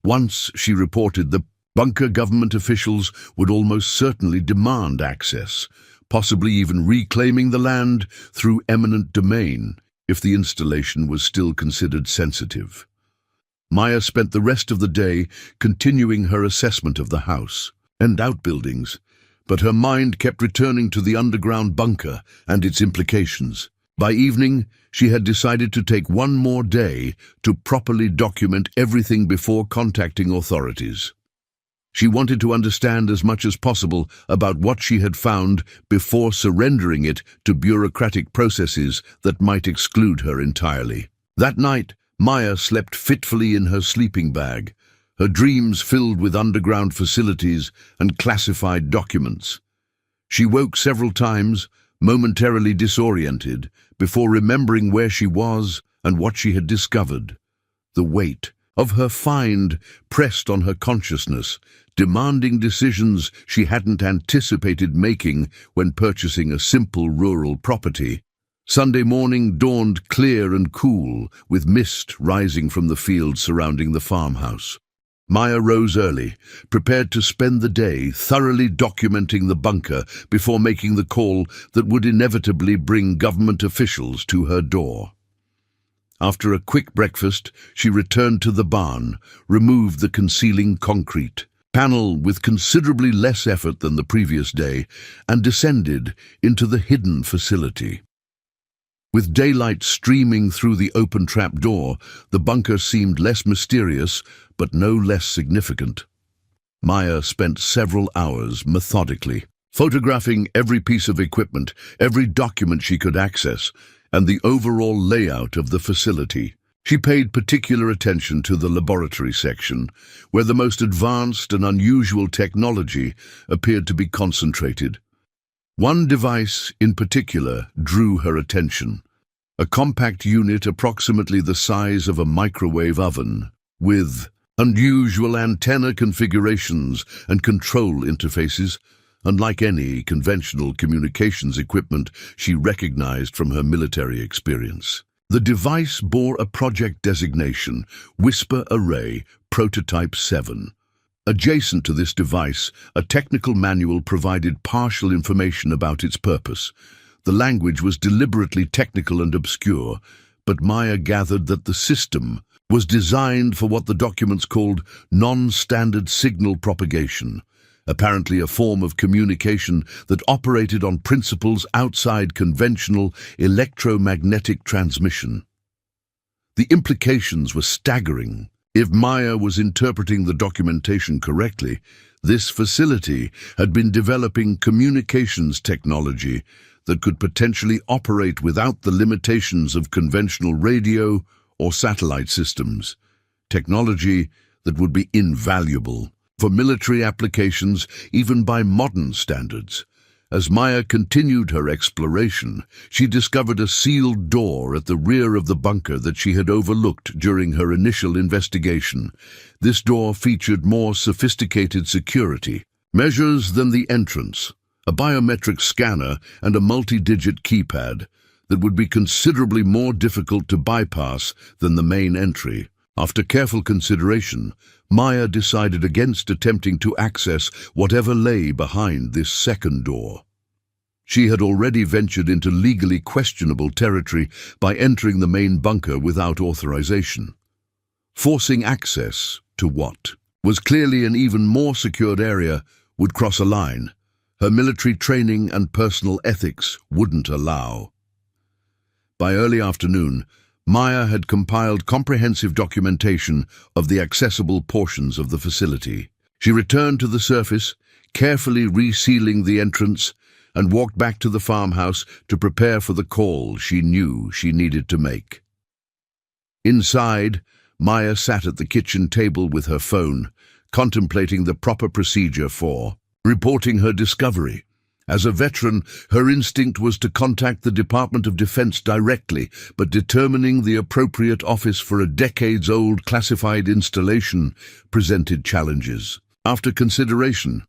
[SPEAKER 1] Once she reported the bunker government officials would almost certainly demand access, possibly even reclaiming the land through eminent domain if the installation was still considered sensitive. Maya spent the rest of the day continuing her assessment of the house and outbuildings, but her mind kept returning to the underground bunker and its implications. By evening, she had decided to take one more day to properly document everything before contacting authorities. She wanted to understand as much as possible about what she had found before surrendering it to bureaucratic processes that might exclude her entirely. That night, Maya slept fitfully in her sleeping bag, her dreams filled with underground facilities and classified documents. She woke several times, momentarily disoriented, before remembering where she was and what she had discovered. The weight of her find pressed on her consciousness, demanding decisions she hadn't anticipated making when purchasing a simple rural property. Sunday morning dawned clear and cool, with mist rising from the fields surrounding the farmhouse. Maya rose early, prepared to spend the day thoroughly documenting the bunker before making the call that would inevitably bring government officials to her door. After a quick breakfast, she returned to the barn, removed the concealing concrete panel with considerably less effort than the previous day, and descended into the hidden facility. With daylight streaming through the open trapdoor, the bunker seemed less mysterious, but no less significant. Maya spent several hours methodically, photographing every piece of equipment, every document she could access, and the overall layout of the facility. She paid particular attention to the laboratory section, where the most advanced and unusual technology appeared to be concentrated. One device in particular drew her attention, a compact unit approximately the size of a microwave oven, with unusual antenna configurations and control interfaces, unlike any conventional communications equipment she recognized from her military experience. The device bore a project designation, Whisper Array Prototype 7. Adjacent to this device, a technical manual provided partial information about its purpose. The language was deliberately technical and obscure, but Maya gathered that the system was designed for what the documents called non-standard signal propagation, apparently a form of communication that operated on principles outside conventional electromagnetic transmission. The implications were staggering. If Maya was interpreting the documentation correctly, this facility had been developing communications technology that could potentially operate without the limitations of conventional radio or satellite systems, technology that would be invaluable for military applications even by modern standards. As Maya continued her exploration, she discovered a sealed door at the rear of the bunker that she had overlooked during her initial investigation. This door featured more sophisticated security measures than the entrance, a biometric scanner and a multi-digit keypad that would be considerably more difficult to bypass than the main entry. After careful consideration, Maya decided against attempting to access whatever lay behind this second door. She had already ventured into legally questionable territory by entering the main bunker without authorization. Forcing access to what was clearly an even more secured area would cross a line her military training and personal ethics wouldn't allow. By early afternoon, Maya had compiled comprehensive documentation of the accessible portions of the facility. She returned to the surface, carefully resealing the entrance, and walked back to the farmhouse to prepare for the call she knew she needed to make. Inside, Maya sat at the kitchen table with her phone, contemplating the proper procedure for reporting her discovery. As a veteran, her instinct was to contact the Department of Defense directly, but determining the appropriate office for a decades-old classified installation presented challenges. After consideration,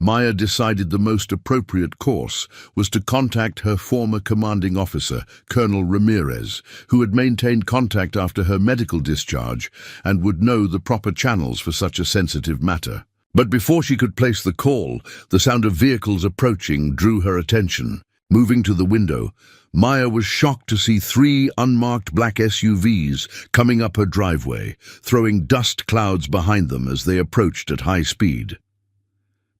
[SPEAKER 1] Maya decided the most appropriate course was to contact her former commanding officer, Colonel Ramirez, who had maintained contact after her medical discharge and would know the proper channels for such a sensitive matter. But before she could place the call, the sound of vehicles approaching drew her attention. Moving to the window, Maya was shocked to see 3 unmarked black SUVs coming up her driveway, throwing dust clouds behind them as they approached at high speed.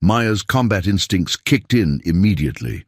[SPEAKER 1] Maya's combat instincts kicked in immediately.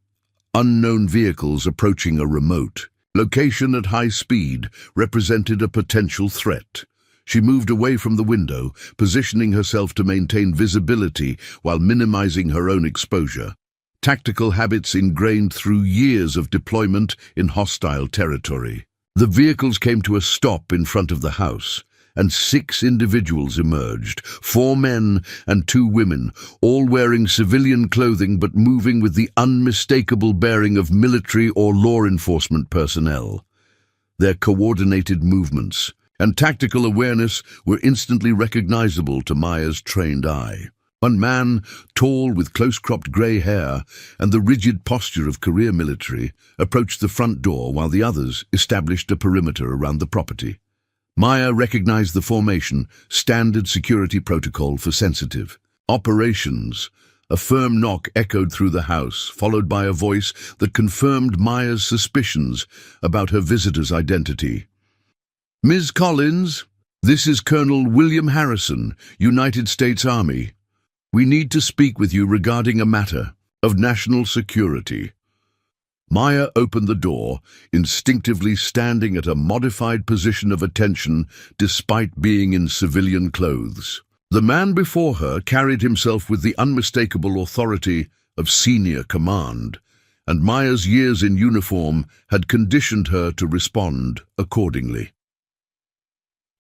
[SPEAKER 1] Unknown vehicles approaching a remote location at high speed represented a potential threat. She moved away from the window, positioning herself to maintain visibility while minimizing her own exposure. Tactical habits ingrained through years of deployment in hostile territory. The vehicles came to a stop in front of the house, and 6 individuals emerged, 4 men and 2 women, all wearing civilian clothing but moving with the unmistakable bearing of military or law enforcement personnel. Their coordinated movements and tactical awareness were instantly recognizable to Maya's trained eye. One man, tall with close-cropped grey hair and the rigid posture of career military, approached the front door while the others established a perimeter around the property. Maya recognized the formation, standard security protocol for sensitive operations. A firm knock echoed through the house, followed by a voice that confirmed Maya's suspicions about her visitor's identity. "Ms. Collins, this is Colonel William Harrison, United States Army. We need to speak with you regarding a matter of national security." Maya opened the door, instinctively standing at a modified position of attention despite being in civilian clothes. The man before her carried himself with the unmistakable authority of senior command, and Maya's years in uniform had conditioned her to respond accordingly.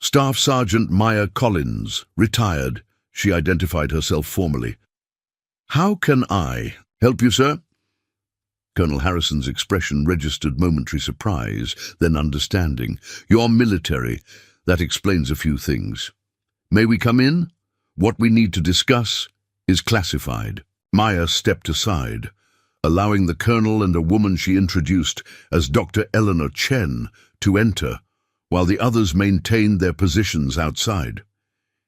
[SPEAKER 1] "Staff Sergeant Maya Collins, retired," she identified herself formally. "How can I help you, sir?" Colonel Harrison's expression registered momentary surprise, then understanding. "You're military. That explains a few things. May we come in? What we need to discuss is classified." Maya stepped aside, allowing the colonel and a woman she introduced as Dr. Eleanor Chen to enter, while the others maintained their positions outside.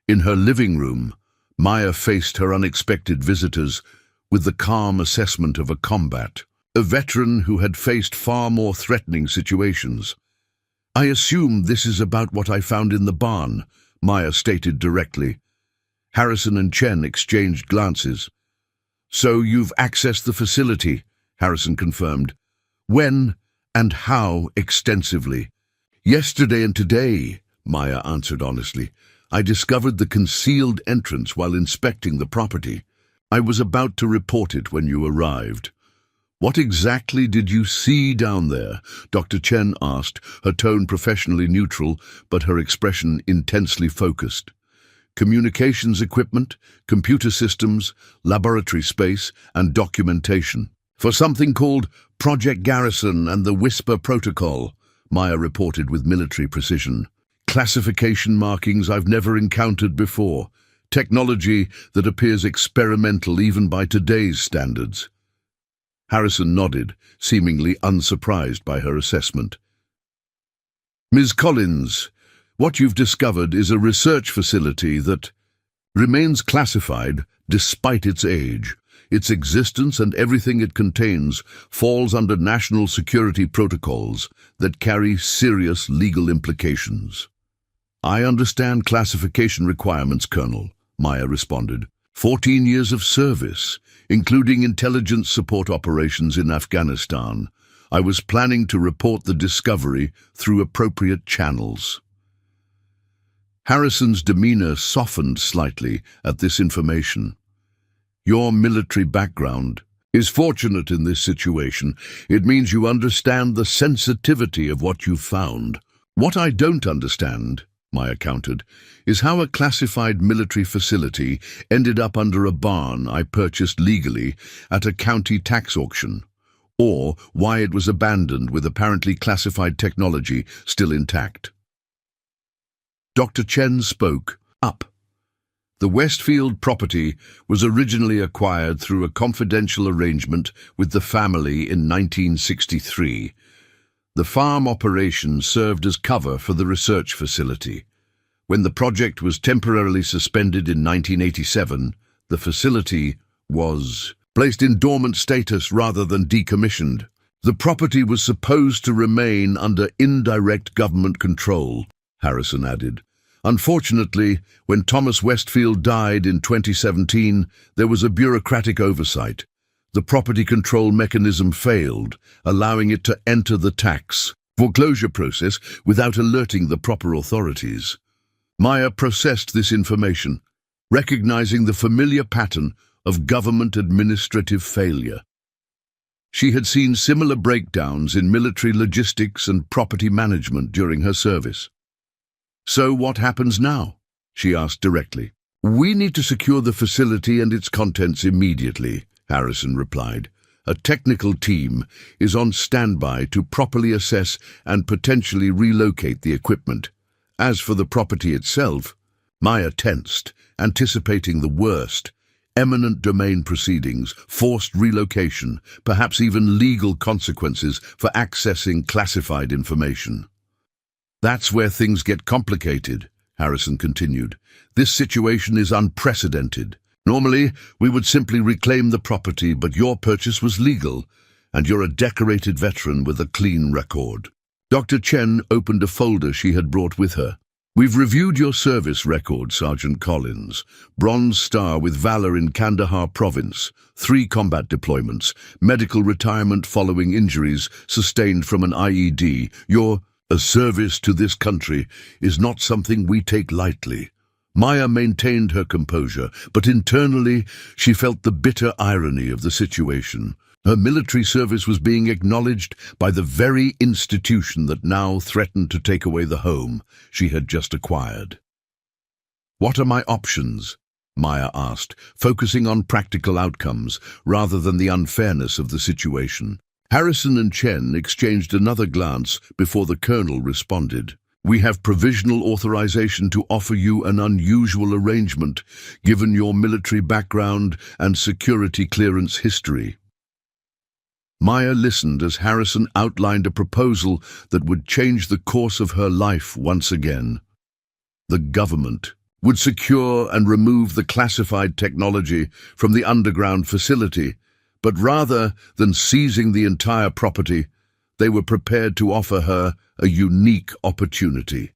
[SPEAKER 1] In her living room, Maya faced her unexpected visitors with the calm assessment of a combat, a veteran who had faced far more threatening situations. "I assume this is about what I found in the barn," Maya stated directly. Harrison and Chen exchanged glances. "So you've accessed the facility," Harrison confirmed. "When and how extensively?" "Yesterday and today," Maya answered honestly. "I discovered the concealed entrance while inspecting the property. I was about to report it when you arrived." "What exactly did you see down there?" Dr. Chen asked, her tone professionally neutral, but her expression intensely focused. "Communications equipment, computer systems, laboratory space, and documentation. For something called Project Garrison and the Whisper Protocol," Maya reported with military precision. "Classification markings I've never encountered before. Technology that appears experimental even by today's standards." Harrison nodded, seemingly unsurprised by her assessment. "Ms. Collins, what you've discovered is a research facility that remains classified despite its age. Its existence and everything it contains falls under national security protocols that carry serious legal implications." "I understand classification requirements, Colonel," Maya responded. 14 years of service, including intelligence support operations in Afghanistan. I was planning to report the discovery through appropriate channels." Harrison's demeanor softened slightly at this information. "Your military background is fortunate in this situation. It means you understand the sensitivity of what you've found. What I don't understand," Maya countered, "is how a classified military facility ended up under a barn I purchased legally at a county tax auction, or why it was abandoned with apparently classified technology still intact." Dr. Chen spoke up. The Westfield property was originally acquired through a confidential arrangement with the family in 1963. The farm operation served as cover for the research facility. When the project was temporarily suspended in 1987, the facility was placed in dormant status rather than decommissioned. The property was supposed to remain under indirect government control, Harrison added. Unfortunately, when Thomas Westfield died in 2017, there was a bureaucratic oversight. The property control mechanism failed, allowing it to enter the tax foreclosure process without alerting the proper authorities. Maya processed this information, recognizing the familiar pattern of government administrative failure. She had seen similar breakdowns in military logistics and property management during her service. "So what happens now?" she asked directly. "We need to secure the facility and its contents immediately," Harrison replied. "A technical team is on standby to properly assess and potentially relocate the equipment. As for the property itself," Maya tensed, anticipating the worst. Eminent domain proceedings, forced relocation, perhaps even legal consequences for accessing classified information. "That's where things get complicated," Harrison continued. "This situation is unprecedented. Normally, we would simply reclaim the property, but your purchase was legal, and you're a decorated veteran with a clean record." Dr. Chen opened a folder she had brought with her. "We've reviewed your service record, Sergeant Collins. Bronze Star with Valor in Kandahar Province, 3 combat deployments, medical retirement following injuries sustained from an IED. A service to this country is not something we take lightly." Maya maintained her composure, but internally she felt the bitter irony of the situation. Her military service was being acknowledged by the very institution that now threatened to take away the home she had just acquired. "What are my options?" Maya asked, focusing on practical outcomes rather than the unfairness of the situation. Harrison and Chen exchanged another glance before the colonel responded. "We have provisional authorization to offer you an unusual arrangement, given your military background and security clearance history." Maya listened as Harrison outlined a proposal that would change the course of her life once again. The government would secure and remove the classified technology from the underground facility, but rather than seizing the entire property, they were prepared to offer her a unique opportunity.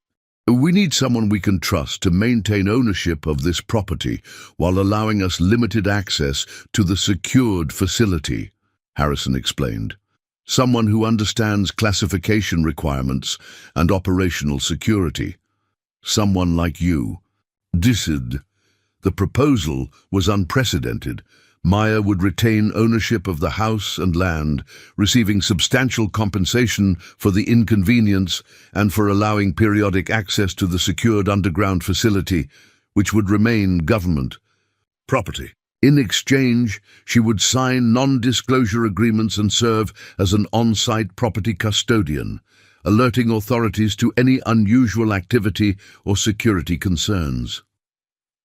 [SPEAKER 1] "We need someone we can trust to maintain ownership of this property while allowing us limited access to the secured facility," Harrison explained. "Someone who understands classification requirements and operational security. Someone like you." The proposal was unprecedented. Maya would retain ownership of the house and land, receiving substantial compensation for the inconvenience and for allowing periodic access to the secured underground facility, which would remain government property. In exchange, she would sign non-disclosure agreements and serve as an on-site property custodian, alerting authorities to any unusual activity or security concerns.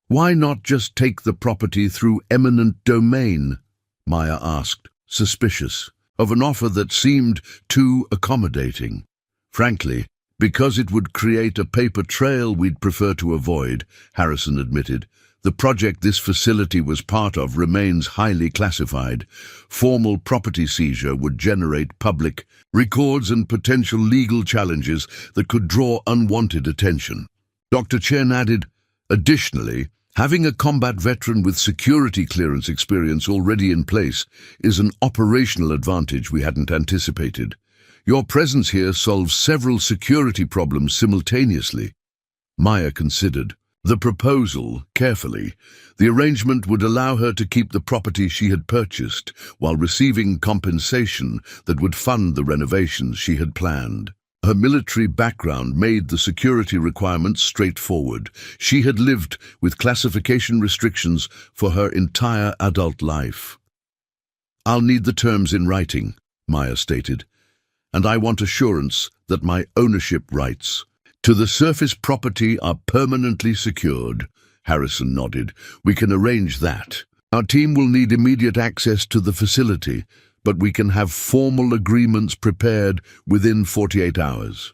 [SPEAKER 1] "Why not just take the property through eminent domain?" Maya asked, suspicious of an offer that seemed too accommodating. "Frankly, because it would create a paper trail we'd prefer to avoid," Harrison admitted. "The project this facility was part of remains highly classified. Formal property seizure would generate public records and potential legal challenges that could draw unwanted attention." Dr. Chen added, "Additionally, having a combat veteran with security clearance experience already in place is an operational advantage we hadn't anticipated. Your presence here solves several security problems simultaneously." Maya considered the proposal carefully. The arrangement would allow her to keep the property she had purchased while receiving compensation that would fund the renovations she had planned. Her military background made the security requirements straightforward. She had lived with classification restrictions for her entire adult life. "I'll need the terms in writing," Maya stated, "and I want assurance that my ownership rights to the surface property are permanently secured," Harrison nodded. "We can arrange that. Our team will need immediate access to the facility, but we can have formal agreements prepared within 48 hours.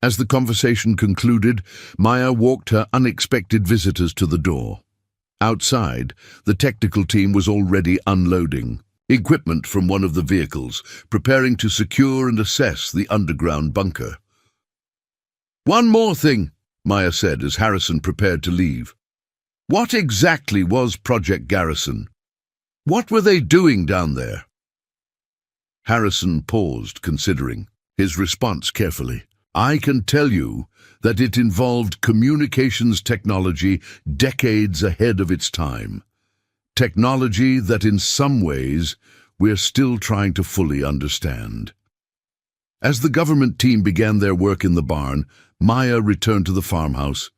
[SPEAKER 1] As the conversation concluded, Maya walked her unexpected visitors to the door. Outside, the technical team was already unloading equipment from one of the vehicles, preparing to secure and assess the underground bunker. "One more thing," Maya said as Harrison prepared to leave. "What exactly was Project Garrison? What were they doing down there?" Harrison paused, considering his response carefully. "I can tell you that it involved communications technology decades ahead of its time. Technology that in some ways we're still trying to fully understand." As the government team began their work in the barn, Maya returned to the farmhouse,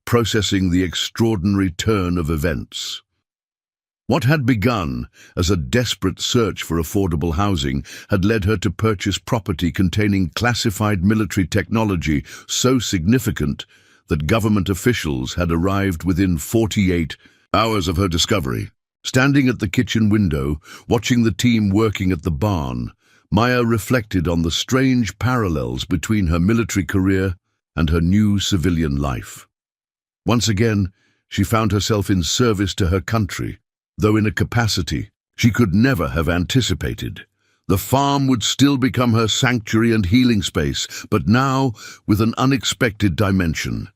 [SPEAKER 1] processing the extraordinary turn of events. What had begun as a desperate search for affordable housing had led her to purchase property containing classified military technology so significant that government officials had arrived within 48 hours of her discovery. Standing at the kitchen window, watching the team working at the barn, Maya reflected on the strange parallels between her military career and her new civilian life. Once again, she found herself in service to her country, though in a capacity she could never have anticipated. The farm would still become her sanctuary and healing space, but now with an unexpected dimension.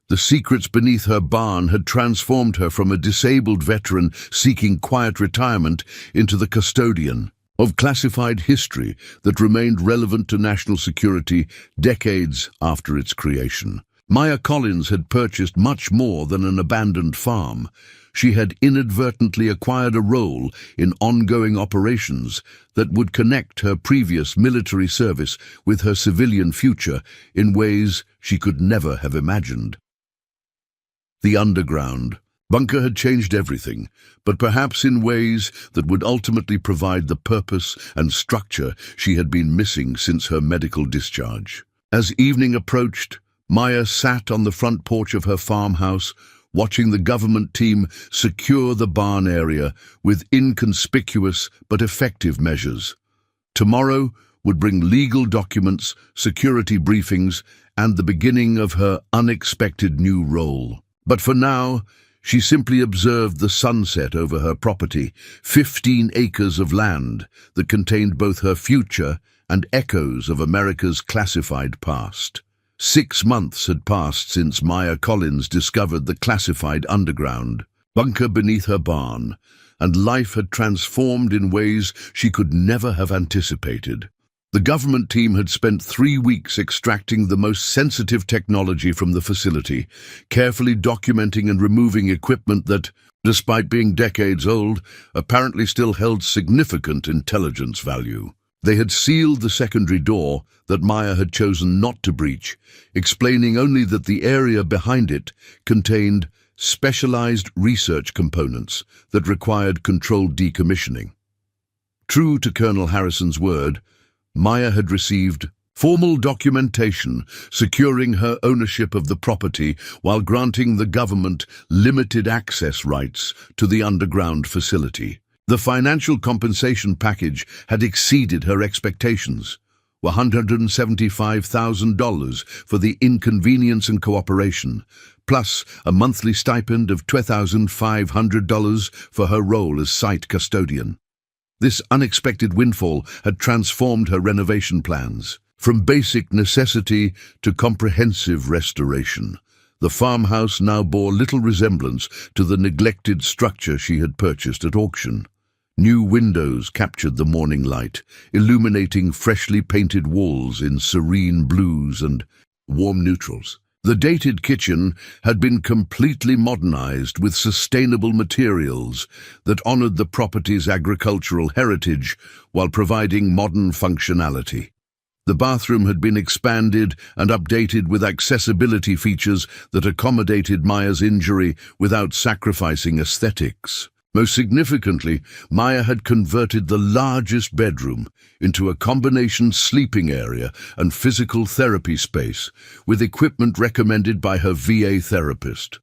[SPEAKER 1] The secrets beneath her barn had transformed her from a disabled veteran seeking quiet retirement into the custodian of classified history that remained relevant to national security decades after its creation. Maya Collins had purchased much more than an abandoned farm. She had inadvertently acquired a role in ongoing operations that would connect her previous military service with her civilian future in ways she could never have imagined. The underground bunker had changed everything, but perhaps in ways that would ultimately provide the purpose and structure she had been missing since her medical discharge. As evening approached, Maya sat on the front porch of her farmhouse, watching the government team secure the barn area with inconspicuous but effective measures. Tomorrow would bring legal documents, security briefings, and the beginning of her unexpected new role. But for now, she simply observed the sunset over her property, 15 acres of land that contained both her future and echoes of America's classified past. 6 months had passed since Maya Collins discovered the classified underground bunker beneath her barn, and life had transformed in ways she could never have anticipated. The government team had spent 3 weeks extracting the most sensitive technology from the facility, carefully documenting and removing equipment that, despite being decades old, apparently still held significant intelligence value. They had sealed the secondary door that Maya had chosen not to breach, explaining only that the area behind it contained specialized research components that required controlled decommissioning. True to Colonel Harrison's word, Maya had received formal documentation securing her ownership of the property while granting the government limited access rights to the underground facility. The financial compensation package had exceeded her expectations, $175,000 for the inconvenience and cooperation, plus a monthly stipend of $2,500 for her role as site custodian. This unexpected windfall had transformed her renovation plans. From basic necessity to comprehensive restoration, the farmhouse now bore little resemblance to the neglected structure she had purchased at auction. New windows captured the morning light, illuminating freshly painted walls in serene blues and warm neutrals. The dated kitchen had been completely modernized with sustainable materials that honored the property's agricultural heritage while providing modern functionality. The bathroom had been expanded and updated with accessibility features that accommodated Maya's injury without sacrificing aesthetics. Most significantly, Maya had converted the largest bedroom into a combination sleeping area and physical therapy space with equipment recommended by her VA therapist.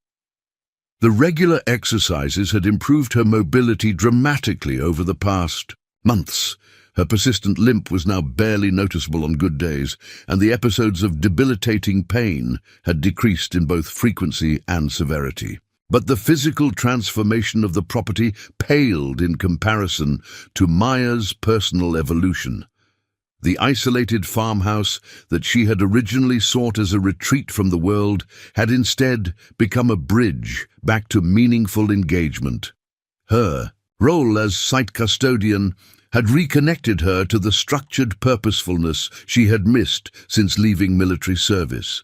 [SPEAKER 1] The regular exercises had improved her mobility dramatically over the past months. Her persistent limp was now barely noticeable on good days, and the episodes of debilitating pain had decreased in both frequency and severity. But the physical transformation of the property paled in comparison to Maya's personal evolution. The isolated farmhouse that she had originally sought as a retreat from the world had instead become a bridge back to meaningful engagement. Her role as site custodian had reconnected her to the structured purposefulness she had missed since leaving military service.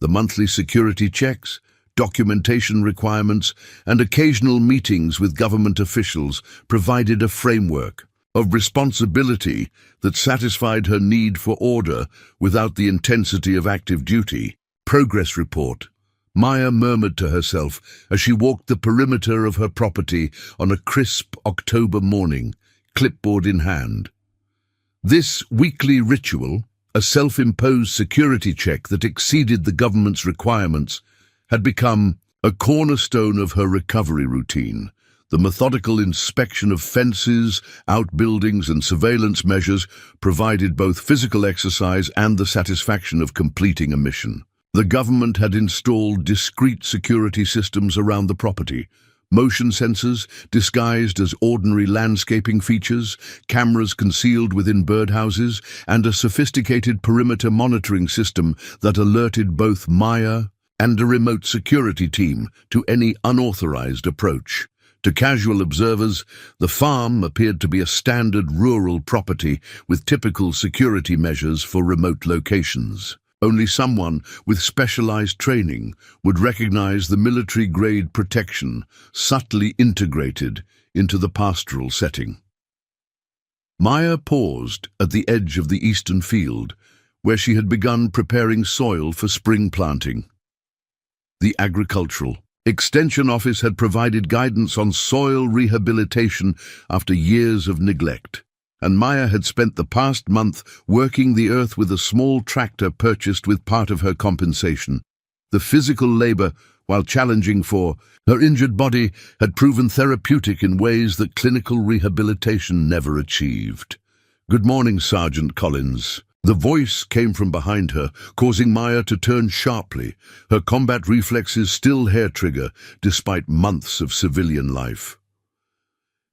[SPEAKER 1] The monthly security checks, documentation requirements, and occasional meetings with government officials provided a framework of responsibility that satisfied her need for order without the intensity of active duty. Progress report. Maya murmured to herself as she walked the perimeter of her property on a crisp October morning, clipboard in hand. This weekly ritual, a self-imposed security check that exceeded the government's requirements, had become a cornerstone of her recovery routine. The methodical inspection of fences, outbuildings, and surveillance measures provided both physical exercise and the satisfaction of completing a mission. The government had installed discrete security systems around the property, motion sensors disguised as ordinary landscaping features, cameras concealed within birdhouses, and a sophisticated perimeter monitoring system that alerted both Maya and a remote security team to any unauthorized approach. To casual observers, the farm appeared to be a standard rural property with typical security measures for remote locations. Only someone with specialized training would recognize the military-grade protection subtly integrated into the pastoral setting. Maya paused at the edge of the eastern field, where she had begun preparing soil for spring planting. The Agricultural Extension Office had provided guidance on soil rehabilitation after years of neglect, and Maya had spent the past month working the earth with a small tractor purchased with part of her compensation. The physical labor, while challenging for her injured body, had proven therapeutic in ways that clinical rehabilitation never achieved. "Good morning, Sergeant Collins." The voice came from behind her, causing Maya to turn sharply, her combat reflexes still hair-trigger despite months of civilian life.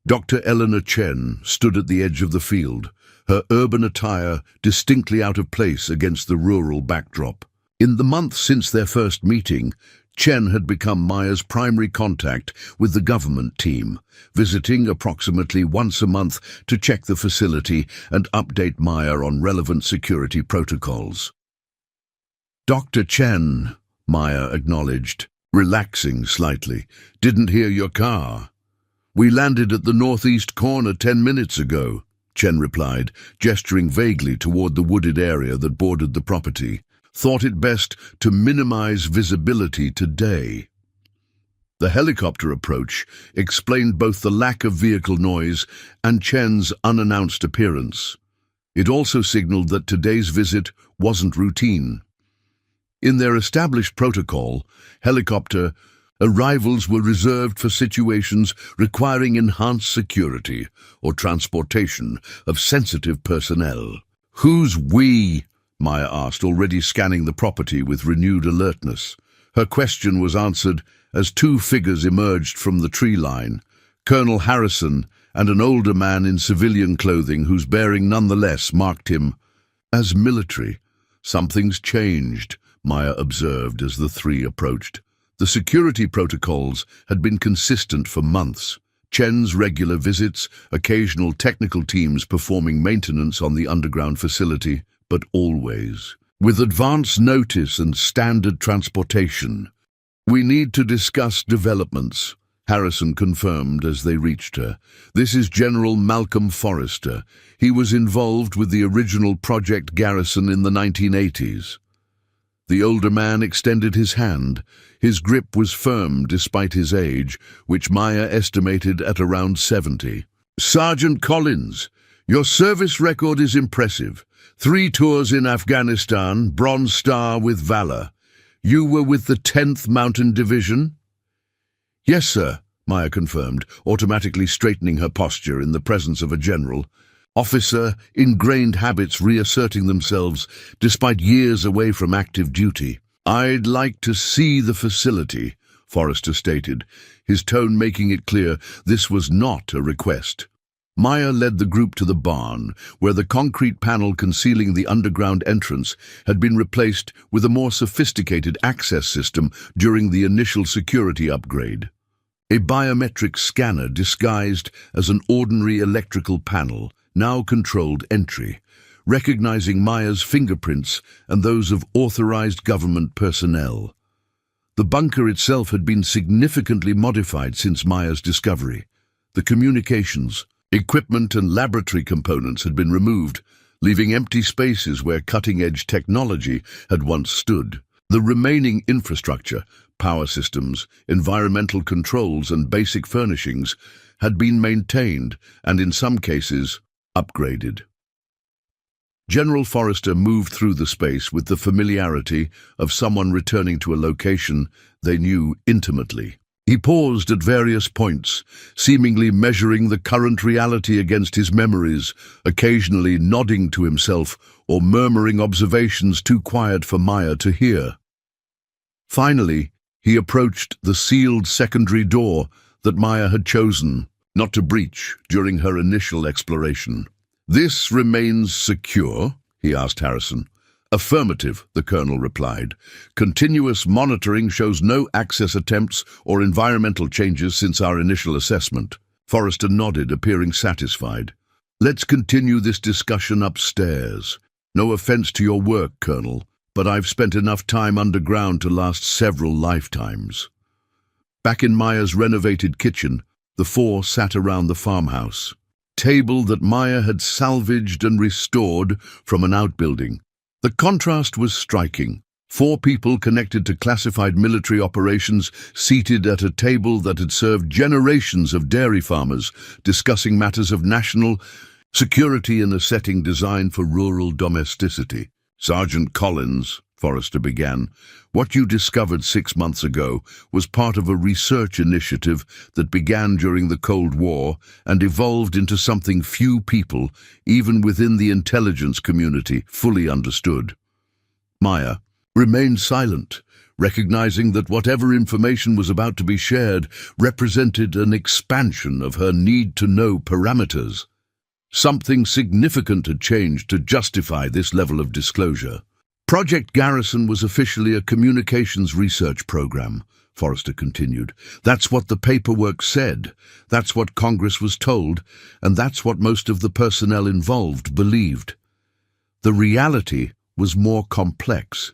[SPEAKER 1] Dr. Eleanor Chen stood at the edge of the field, her urban attire distinctly out of place against the rural backdrop. In the month since their first meeting, Chen had become Maya's primary contact with the government team, visiting approximately once a month to check the facility and update Maya on relevant security protocols. "Dr. Chen," Maya acknowledged, relaxing slightly, "didn't hear your car." "We landed at the northeast corner 10 minutes ago," Chen replied, gesturing vaguely toward the wooded area that bordered the property. "Thought it best to minimize visibility today." The helicopter approach explained both the lack of vehicle noise and Chen's unannounced appearance. It also signaled that today's visit wasn't routine. In their established protocol, helicopter arrivals were reserved for situations requiring enhanced security or transportation of sensitive personnel. "Who's we?" Maya asked, already scanning the property with renewed alertness. Her question was answered as two figures emerged from the tree line, Colonel Harrison and an older man in civilian clothing whose bearing nonetheless marked him as military. "Something's changed," Maya observed as the three approached. The security protocols had been consistent for months. Chen's regular visits, occasional technical teams performing maintenance on the underground facility, but always with advance notice and standard transportation. "We need to discuss developments," Harrison confirmed as they reached her. "This is General Malcolm Forrester. He was involved with the original Project Garrison in the 1980s. The older man extended his hand. His grip was firm despite his age, which Maya estimated at around 70. "Sergeant Collins, your service record is impressive. 3 tours in Afghanistan, Bronze Star with Valor. You were with the 10th Mountain Division?" Yes, sir, Maya confirmed, automatically straightening her posture in the presence of a general. Officer, ingrained habits reasserting themselves despite years away from active duty. I'd like to see the facility, Forrester stated, his tone making it clear this was not a request. Maya led the group to the barn, where the concrete panel concealing the underground entrance had been replaced with a more sophisticated access system during the initial security upgrade. A biometric scanner disguised as an ordinary electrical panel now controlled entry, recognizing Maya's fingerprints and those of authorized government personnel. The bunker itself had been significantly modified since Maya's discovery. The communications, equipment and laboratory components had been removed, leaving empty spaces where cutting-edge technology had once stood. The remaining infrastructure, power systems, environmental controls and basic furnishings had been maintained and, in some cases, upgraded. General Forrester moved through the space with the familiarity of someone returning to a location they knew intimately. He paused at various points, seemingly measuring the current reality against his memories, occasionally nodding to himself or murmuring observations too quiet for Maya to hear. Finally, he approached the sealed secondary door that Maya had chosen not to breach during her initial exploration. "This remains secure?" he asked Harrison. "Affirmative," the colonel replied. "Continuous monitoring shows no access attempts or environmental changes since our initial assessment." Forrester nodded, appearing satisfied. "Let's continue this discussion upstairs. No offense to your work, Colonel, but I've spent enough time underground to last several lifetimes." Back in Maya's renovated kitchen, the four sat around the farmhouse table that Maya had salvaged and restored from an outbuilding. The contrast was striking. Four people connected to classified military operations seated at a table that had served generations of dairy farmers, discussing matters of national security in a setting designed for rural domesticity. "Sergeant Collins," Forrester began, "what you discovered 6 months ago was part of a research initiative that began during the Cold War and evolved into something few people, even within the intelligence community, fully understood." Maya remained silent, recognizing that whatever information was about to be shared represented an expansion of her need-to-know parameters. Something significant had changed to justify this level of disclosure. Project Garrison was officially a communications research program, Forrester continued. That's what the paperwork said, that's what Congress was told, and that's what most of the personnel involved believed. The reality was more complex.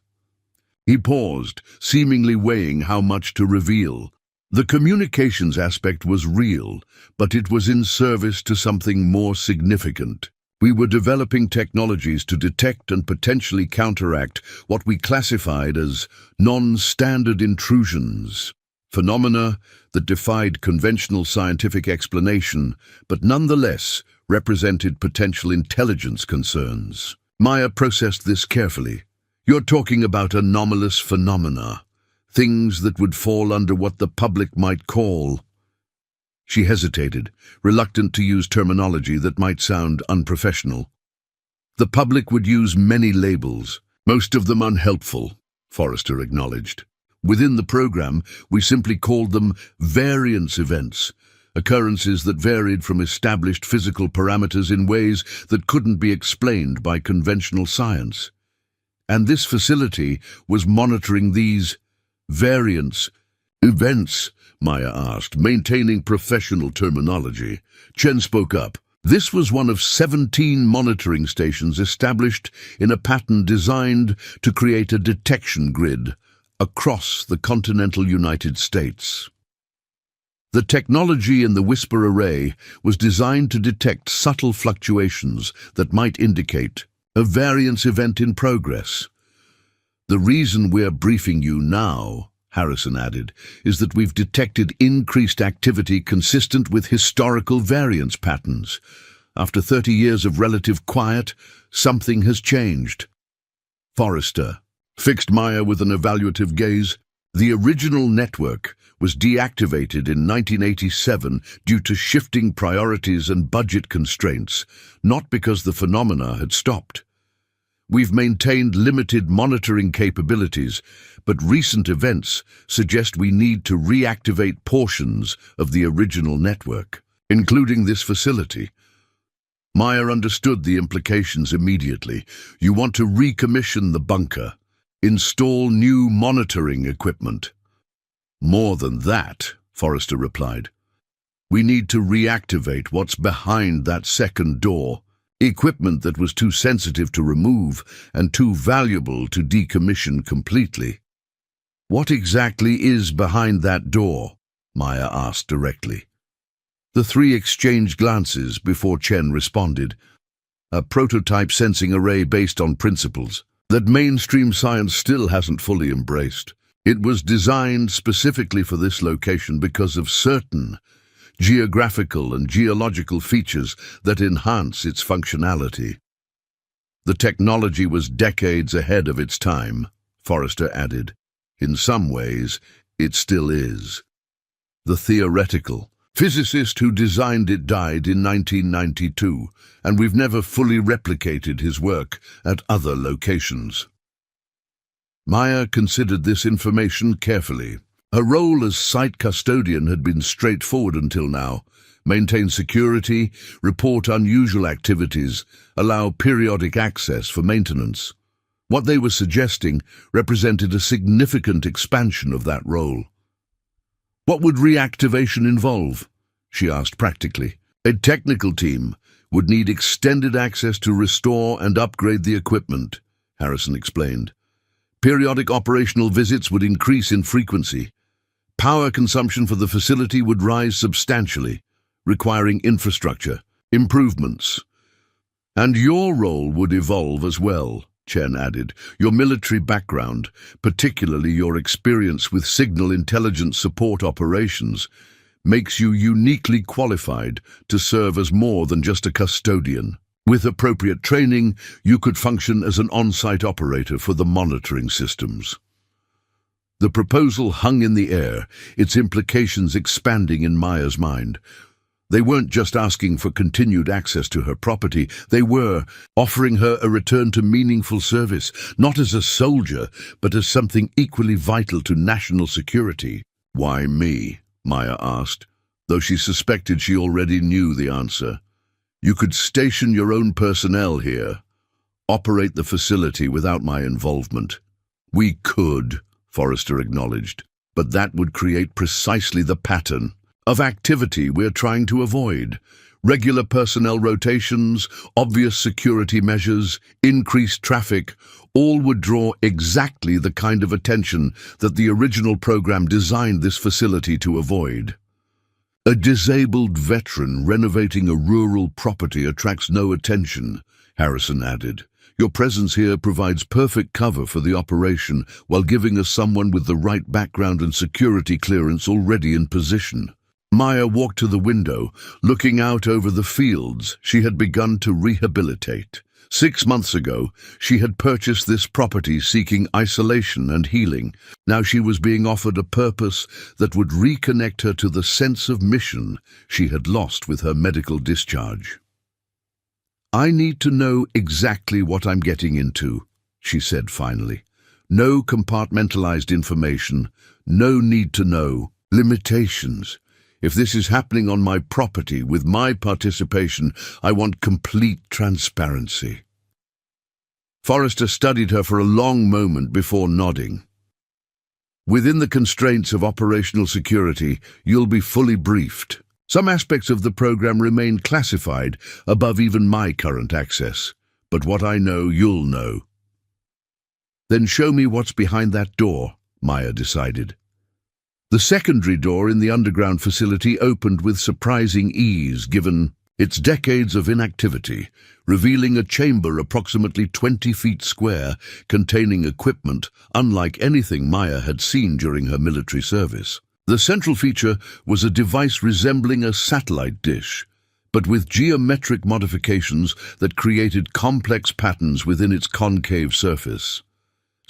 [SPEAKER 1] He paused, seemingly weighing how much to reveal. The communications aspect was real, but it was in service to something more significant. We were developing technologies to detect and potentially counteract what we classified as non-standard intrusions, phenomena that defied conventional scientific explanation, but nonetheless represented potential intelligence concerns. Maya processed this carefully. "You're talking about anomalous phenomena, things that would fall under what the public might call..." She hesitated, reluctant to use terminology that might sound unprofessional. "The public would use many labels, most of them unhelpful," Forrester acknowledged. "Within the program, we simply called them variance events, occurrences that varied from established physical parameters in ways that couldn't be explained by conventional science. And this facility was monitoring these variance events," Maya asked, maintaining professional terminology. Chen spoke up. "This was one of 17 monitoring stations established in a pattern designed to create a detection grid across the continental United States. The technology in the Whisper Array was designed to detect subtle fluctuations that might indicate a variance event in progress. The reason we're briefing you now," Harrison added, "is that we've detected increased activity consistent with historical variance patterns. After 30 years of relative quiet, something has changed." Forrester fixed Maya with an evaluative gaze. The original network was deactivated in 1987 due to shifting priorities and budget constraints, not because the phenomena had stopped. We've maintained limited monitoring capabilities, but recent events suggest we need to reactivate portions of the original network, including this facility. Maya understood the implications immediately. You want to recommission the bunker, install new monitoring equipment. More than that, Forrester replied. We need to reactivate what's behind that second door, equipment that was too sensitive to remove and too valuable to decommission completely. What exactly is behind that door? Maya asked directly. The three exchanged glances before Chen responded. A prototype sensing array based on principles that mainstream science still hasn't fully embraced. It was designed specifically for this location because of certain geographical and geological features that enhance its functionality. The technology was decades ahead of its time, Forrester added. In some ways, it still is. The theoretical physicist who designed it died in 1992, and we've never fully replicated his work at other locations. Maya considered this information carefully. Her role as site custodian had been straightforward until now. Maintain security, report unusual activities, allow periodic access for maintenance. What they were suggesting represented a significant expansion of that role. What would reactivation involve? She asked practically. A technical team would need extended access to restore and upgrade the equipment, Harrison explained. Periodic operational visits would increase in frequency. Power consumption for the facility would rise substantially, requiring infrastructure, improvements. And your role would evolve as well, Chen added. Your military background, particularly your experience with signal intelligence support operations, makes you uniquely qualified to serve as more than just a custodian. With appropriate training, you could function as an on-site operator for the monitoring systems. The proposal hung in the air, its implications expanding in Maya's mind. They weren't just asking for continued access to her property, they were offering her a return to meaningful service, not as a soldier, but as something equally vital to national security. Why me? Maya asked, though she suspected she already knew the answer. You could station your own personnel here, operate the facility without my involvement. We could, Forrester acknowledged, but that would create precisely the pattern of activity we're trying to avoid. Regular personnel rotations, obvious security measures, increased traffic, all would draw exactly the kind of attention that the original program designed this facility to avoid. A disabled veteran renovating a rural property attracts no attention, Harrison added. Your presence here provides perfect cover for the operation while giving us someone with the right background and security clearance already in position. Maya walked to the window, looking out over the fields she had begun to rehabilitate. 6 months ago, she had purchased this property seeking isolation and healing. Now she was being offered a purpose that would reconnect her to the sense of mission she had lost with her medical discharge. I need to know exactly what I'm getting into, she said finally. No compartmentalized information, no need to know, limitations. If this is happening on my property with my participation, I want complete transparency. Forrester studied her for a long moment before nodding. Within the constraints of operational security, you'll be fully briefed. Some aspects of the program remain classified above even my current access, but what I know, you'll know. Then show me what's behind that door, Maya decided. The secondary door in the underground facility opened with surprising ease given its decades of inactivity, revealing a chamber approximately 20 feet square containing equipment unlike anything Maya had seen during her military service. The central feature was a device resembling a satellite dish, but with geometric modifications that created complex patterns within its concave surface.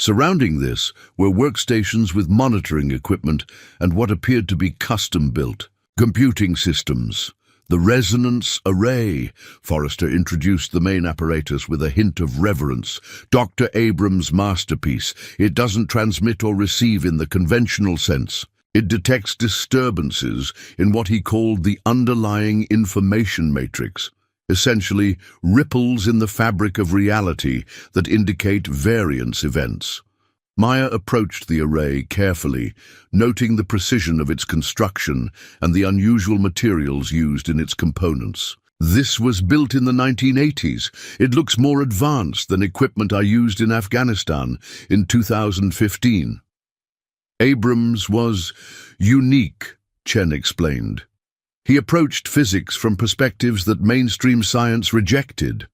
[SPEAKER 1] Surrounding this were workstations with monitoring equipment and what appeared to be custom-built computing systems. The resonance array. Forrester introduced the main apparatus with a hint of reverence. Dr. Abrams' masterpiece. It doesn't transmit or receive in the conventional sense. It detects disturbances in what he called the underlying information matrix, essentially ripples in the fabric of reality that indicate variance events. Maya approached the array carefully, noting the precision of its construction and the unusual materials used in its components. This was built in the 1980s. It looks more advanced than equipment I used in Afghanistan in 2015. Abrams was unique, Chen explained. He approached physics from perspectives that mainstream science rejected.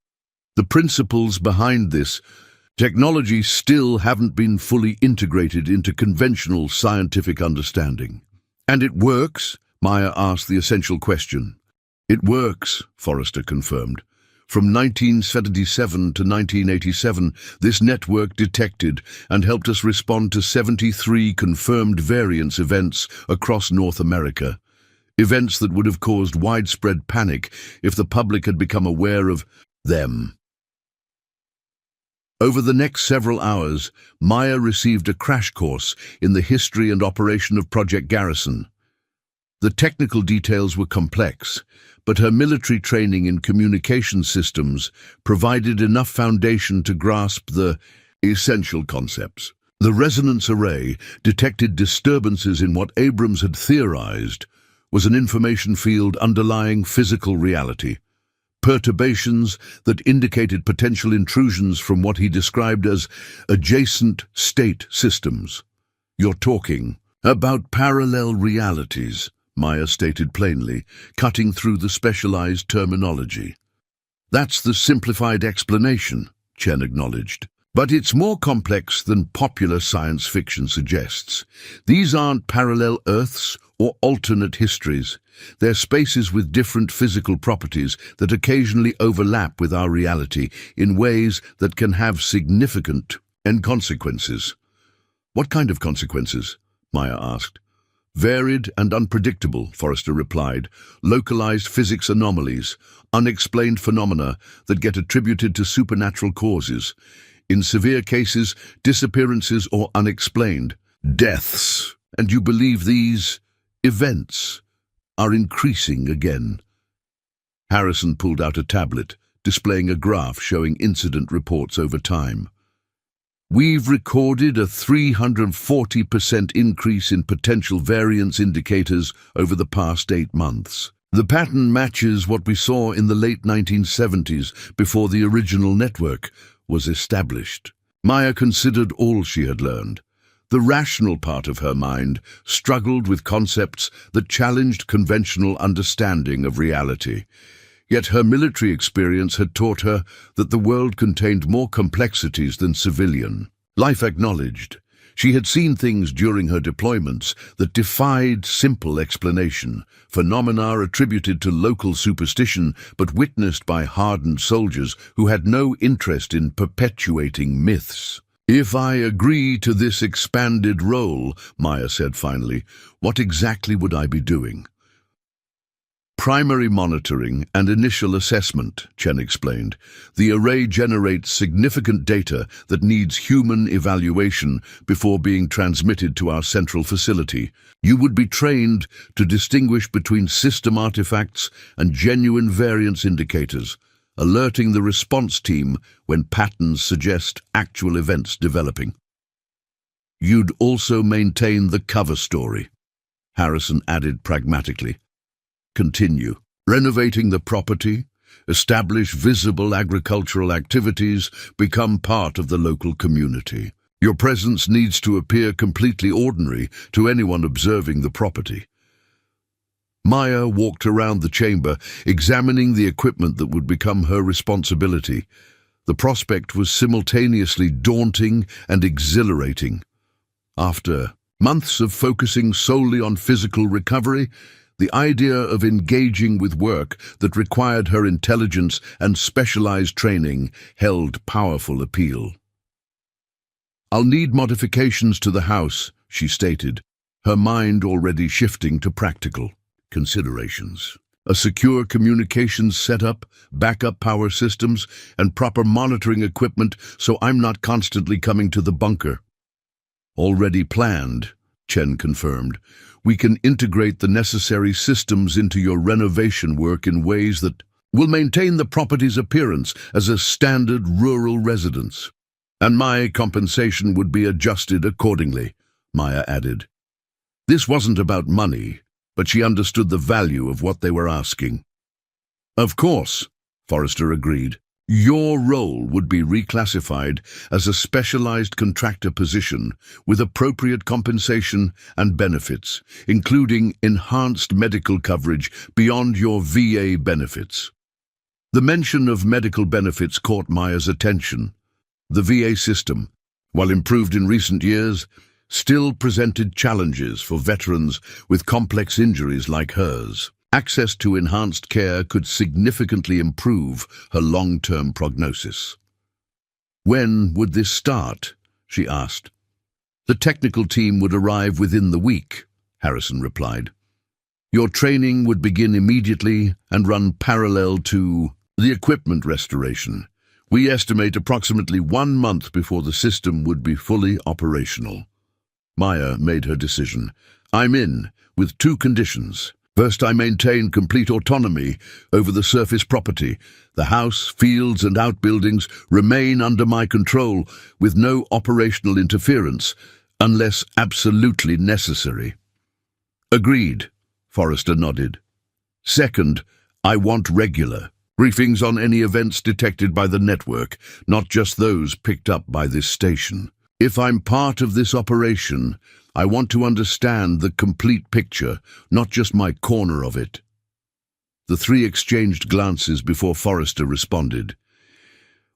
[SPEAKER 1] The principles behind this technology still haven't been fully integrated into conventional scientific understanding. And it works? Maya asked the essential question. It works, Forrester confirmed. From 1977 to 1987, this network detected and helped us respond to 73 confirmed variance events across North America. Events that would have caused widespread panic if the public had become aware of them. Over the next several hours, Maya received a crash course in the history and operation of Project Garrison. The technical details were complex, but her military training in communication systems provided enough foundation to grasp the essential concepts. The resonance array detected disturbances in what Abrams had theorized was an information field underlying physical reality. Perturbations that indicated potential intrusions from what he described as adjacent state systems. You're talking about parallel realities, Maya stated plainly, cutting through the specialized terminology. That's the simplified explanation, Chen acknowledged. But it's more complex than popular science fiction suggests. These aren't parallel Earths or alternate histories. They're spaces with different physical properties that occasionally overlap with our reality in ways that can have significant consequences. What kind of consequences? Maya asked. Varied and unpredictable, Forrester replied. Localized physics anomalies, unexplained phenomena that get attributed to supernatural causes. In severe cases, disappearances or unexplained deaths. And you believe these events are increasing again. Harrison pulled out a tablet, displaying a graph showing incident reports over time. We've recorded a 340% increase in potential variance indicators over the past 8 months. The pattern matches what we saw in the late 1970s before the original network was established. Maya considered all she had learned. The rational part of her mind struggled with concepts that challenged conventional understanding of reality. Yet her military experience had taught her that the world contained more complexities than civilian life acknowledged. She had seen things during her deployments that defied simple explanation, phenomena attributed to local superstition but witnessed by hardened soldiers who had no interest in perpetuating myths. If I agree to this expanded role, Maya said finally, what exactly would I be doing? Primary monitoring and initial assessment, Chen explained. The array generates significant data that needs human evaluation before being transmitted to our central facility. You would be trained to distinguish between system artifacts and genuine variance indicators, alerting the response team when patterns suggest actual events developing. You'd also maintain the cover story, Harrison added pragmatically. Continue. Renovating the property, establish visible agricultural activities, become part of the local community. Your presence needs to appear completely ordinary to anyone observing the property. Maya walked around the chamber, examining the equipment that would become her responsibility. The prospect was simultaneously daunting and exhilarating. After months of focusing solely on physical recovery, the idea of engaging with work that required her intelligence and specialized training held powerful appeal. "I'll need modifications to the house," she stated, her mind already shifting to practical considerations. A secure communications setup, backup power systems, and proper monitoring equipment so I'm not constantly coming to the bunker. "Already planned," Chen confirmed. "We can integrate the necessary systems into your renovation work in ways that will maintain the property's appearance as a standard rural residence. And my compensation would be adjusted accordingly," Maya added. This wasn't about money, but she understood the value of what they were asking. "Of course," Forrester agreed. "Your role would be reclassified as a specialized contractor position with appropriate compensation and benefits, including enhanced medical coverage beyond your VA benefits." The mention of medical benefits caught Maya's attention. The VA system, while improved in recent years, still presented challenges for veterans with complex injuries like hers. Access to enhanced care could significantly improve her long-term prognosis. "When would this start?" she asked. "The technical team would arrive within the week," Harrison replied. "Your training would begin immediately and run parallel to the equipment restoration. We estimate approximately 1 month before the system would be fully operational." Maya made her decision. "I'm in, with 2 conditions. First, I maintain complete autonomy over the surface property. The house, fields, and outbuildings remain under my control with no operational interference, unless absolutely necessary." "Agreed," Forrester nodded. "Second, I want regular briefings on any events detected by the network, not just those picked up by this station. If I'm part of this operation, I want to understand the complete picture, not just my corner of it." The 3 exchanged glances before Forrester responded.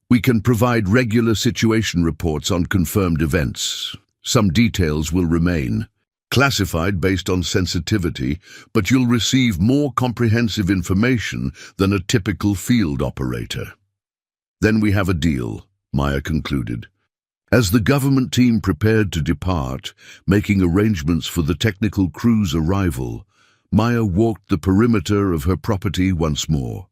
[SPEAKER 1] "We can provide regular situation reports on confirmed events. Some details will remain classified based on sensitivity, but you'll receive more comprehensive information than a typical field operator." "Then we have a deal," Maya concluded. As the government team prepared to depart, making arrangements for the technical crew's arrival, Maya walked the perimeter of her property once more.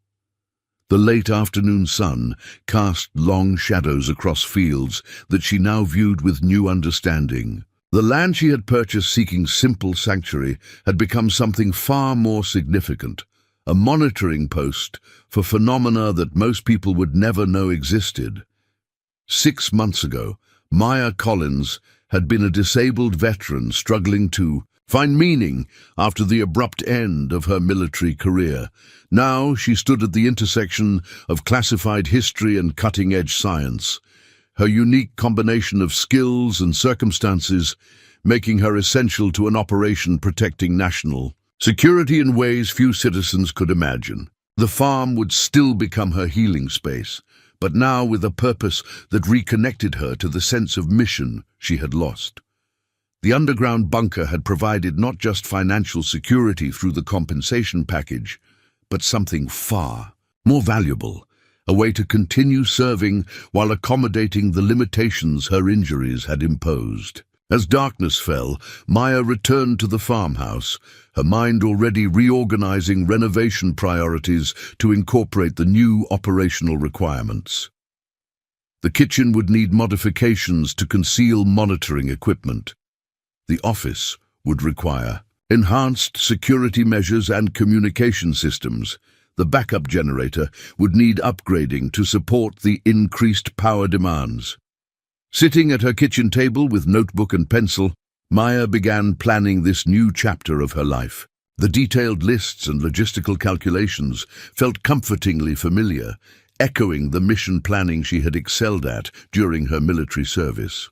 [SPEAKER 1] The late afternoon sun cast long shadows across fields that she now viewed with new understanding. The land she had purchased seeking simple sanctuary had become something far more significant, a monitoring post for phenomena that most people would never know existed. 6 months ago, Maya Collins had been a disabled veteran struggling to find meaning after the abrupt end of her military career. Now she stood at the intersection of classified history and cutting-edge science, her unique combination of skills and circumstances making her essential to an operation protecting national security in ways few citizens could imagine. The farm would still become her healing space, but now with a purpose that reconnected her to the sense of mission she had lost. The underground bunker had provided not just financial security through the compensation package, but something far more valuable, a way to continue serving while accommodating the limitations her injuries had imposed. As darkness fell, Maya returned to the farmhouse, her mind already reorganizing renovation priorities to incorporate the new operational requirements. The kitchen would need modifications to conceal monitoring equipment. The office would require enhanced security measures and communication systems. The backup generator would need upgrading to support the increased power demands. Sitting at her kitchen table with notebook and pencil, Maya began planning this new chapter of her life. The detailed lists and logistical calculations felt comfortingly familiar, echoing the mission planning she had excelled at during her military service.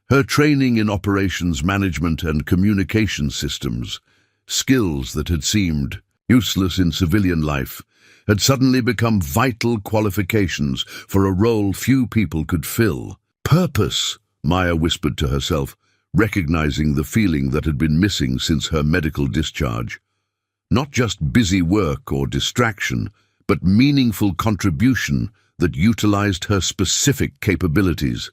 [SPEAKER 1] Her training in operations management and communication systems, skills that had seemed useless in civilian life, had suddenly become vital qualifications for a role few people could fill. "Purpose," Maya whispered to herself, recognizing the feeling that had been missing since her medical discharge. Not just busy work or distraction, but meaningful contribution that utilized her specific capabilities.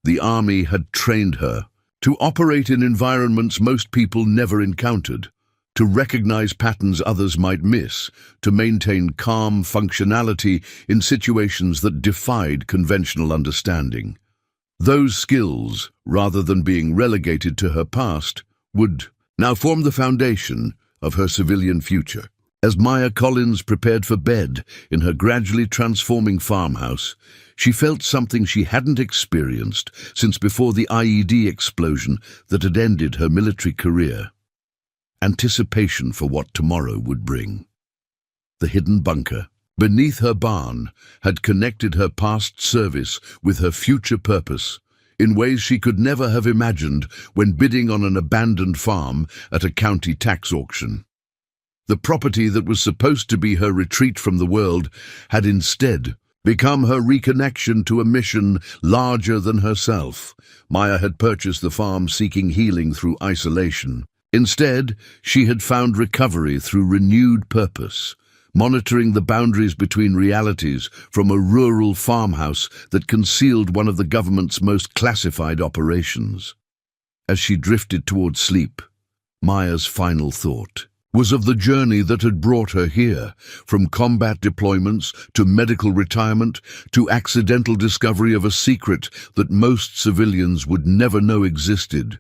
[SPEAKER 1] The army had trained her to operate in environments most people never encountered, to recognize patterns others might miss, to maintain calm functionality in situations that defied conventional understanding. Those skills, rather than being relegated to her past, would now form the foundation of her civilian future. As Maya Collins prepared for bed in her gradually transforming farmhouse, she felt something she hadn't experienced since before the IED explosion that had ended her military career. Anticipation for what tomorrow would bring. The hidden bunker beneath her barn had connected her past service with her future purpose in ways she could never have imagined when bidding on an abandoned farm at a county tax auction. The property that was supposed to be her retreat from the world had instead become her reconnection to a mission larger than herself. Maya had purchased the farm seeking healing through isolation. Instead, she had found recovery through renewed purpose, monitoring the boundaries between realities from a rural farmhouse that concealed one of the government's most classified operations. As she drifted towards sleep, Maya's final thought was of the journey that had brought her here, from combat deployments to medical retirement to accidental discovery of a secret that most civilians would never know existed.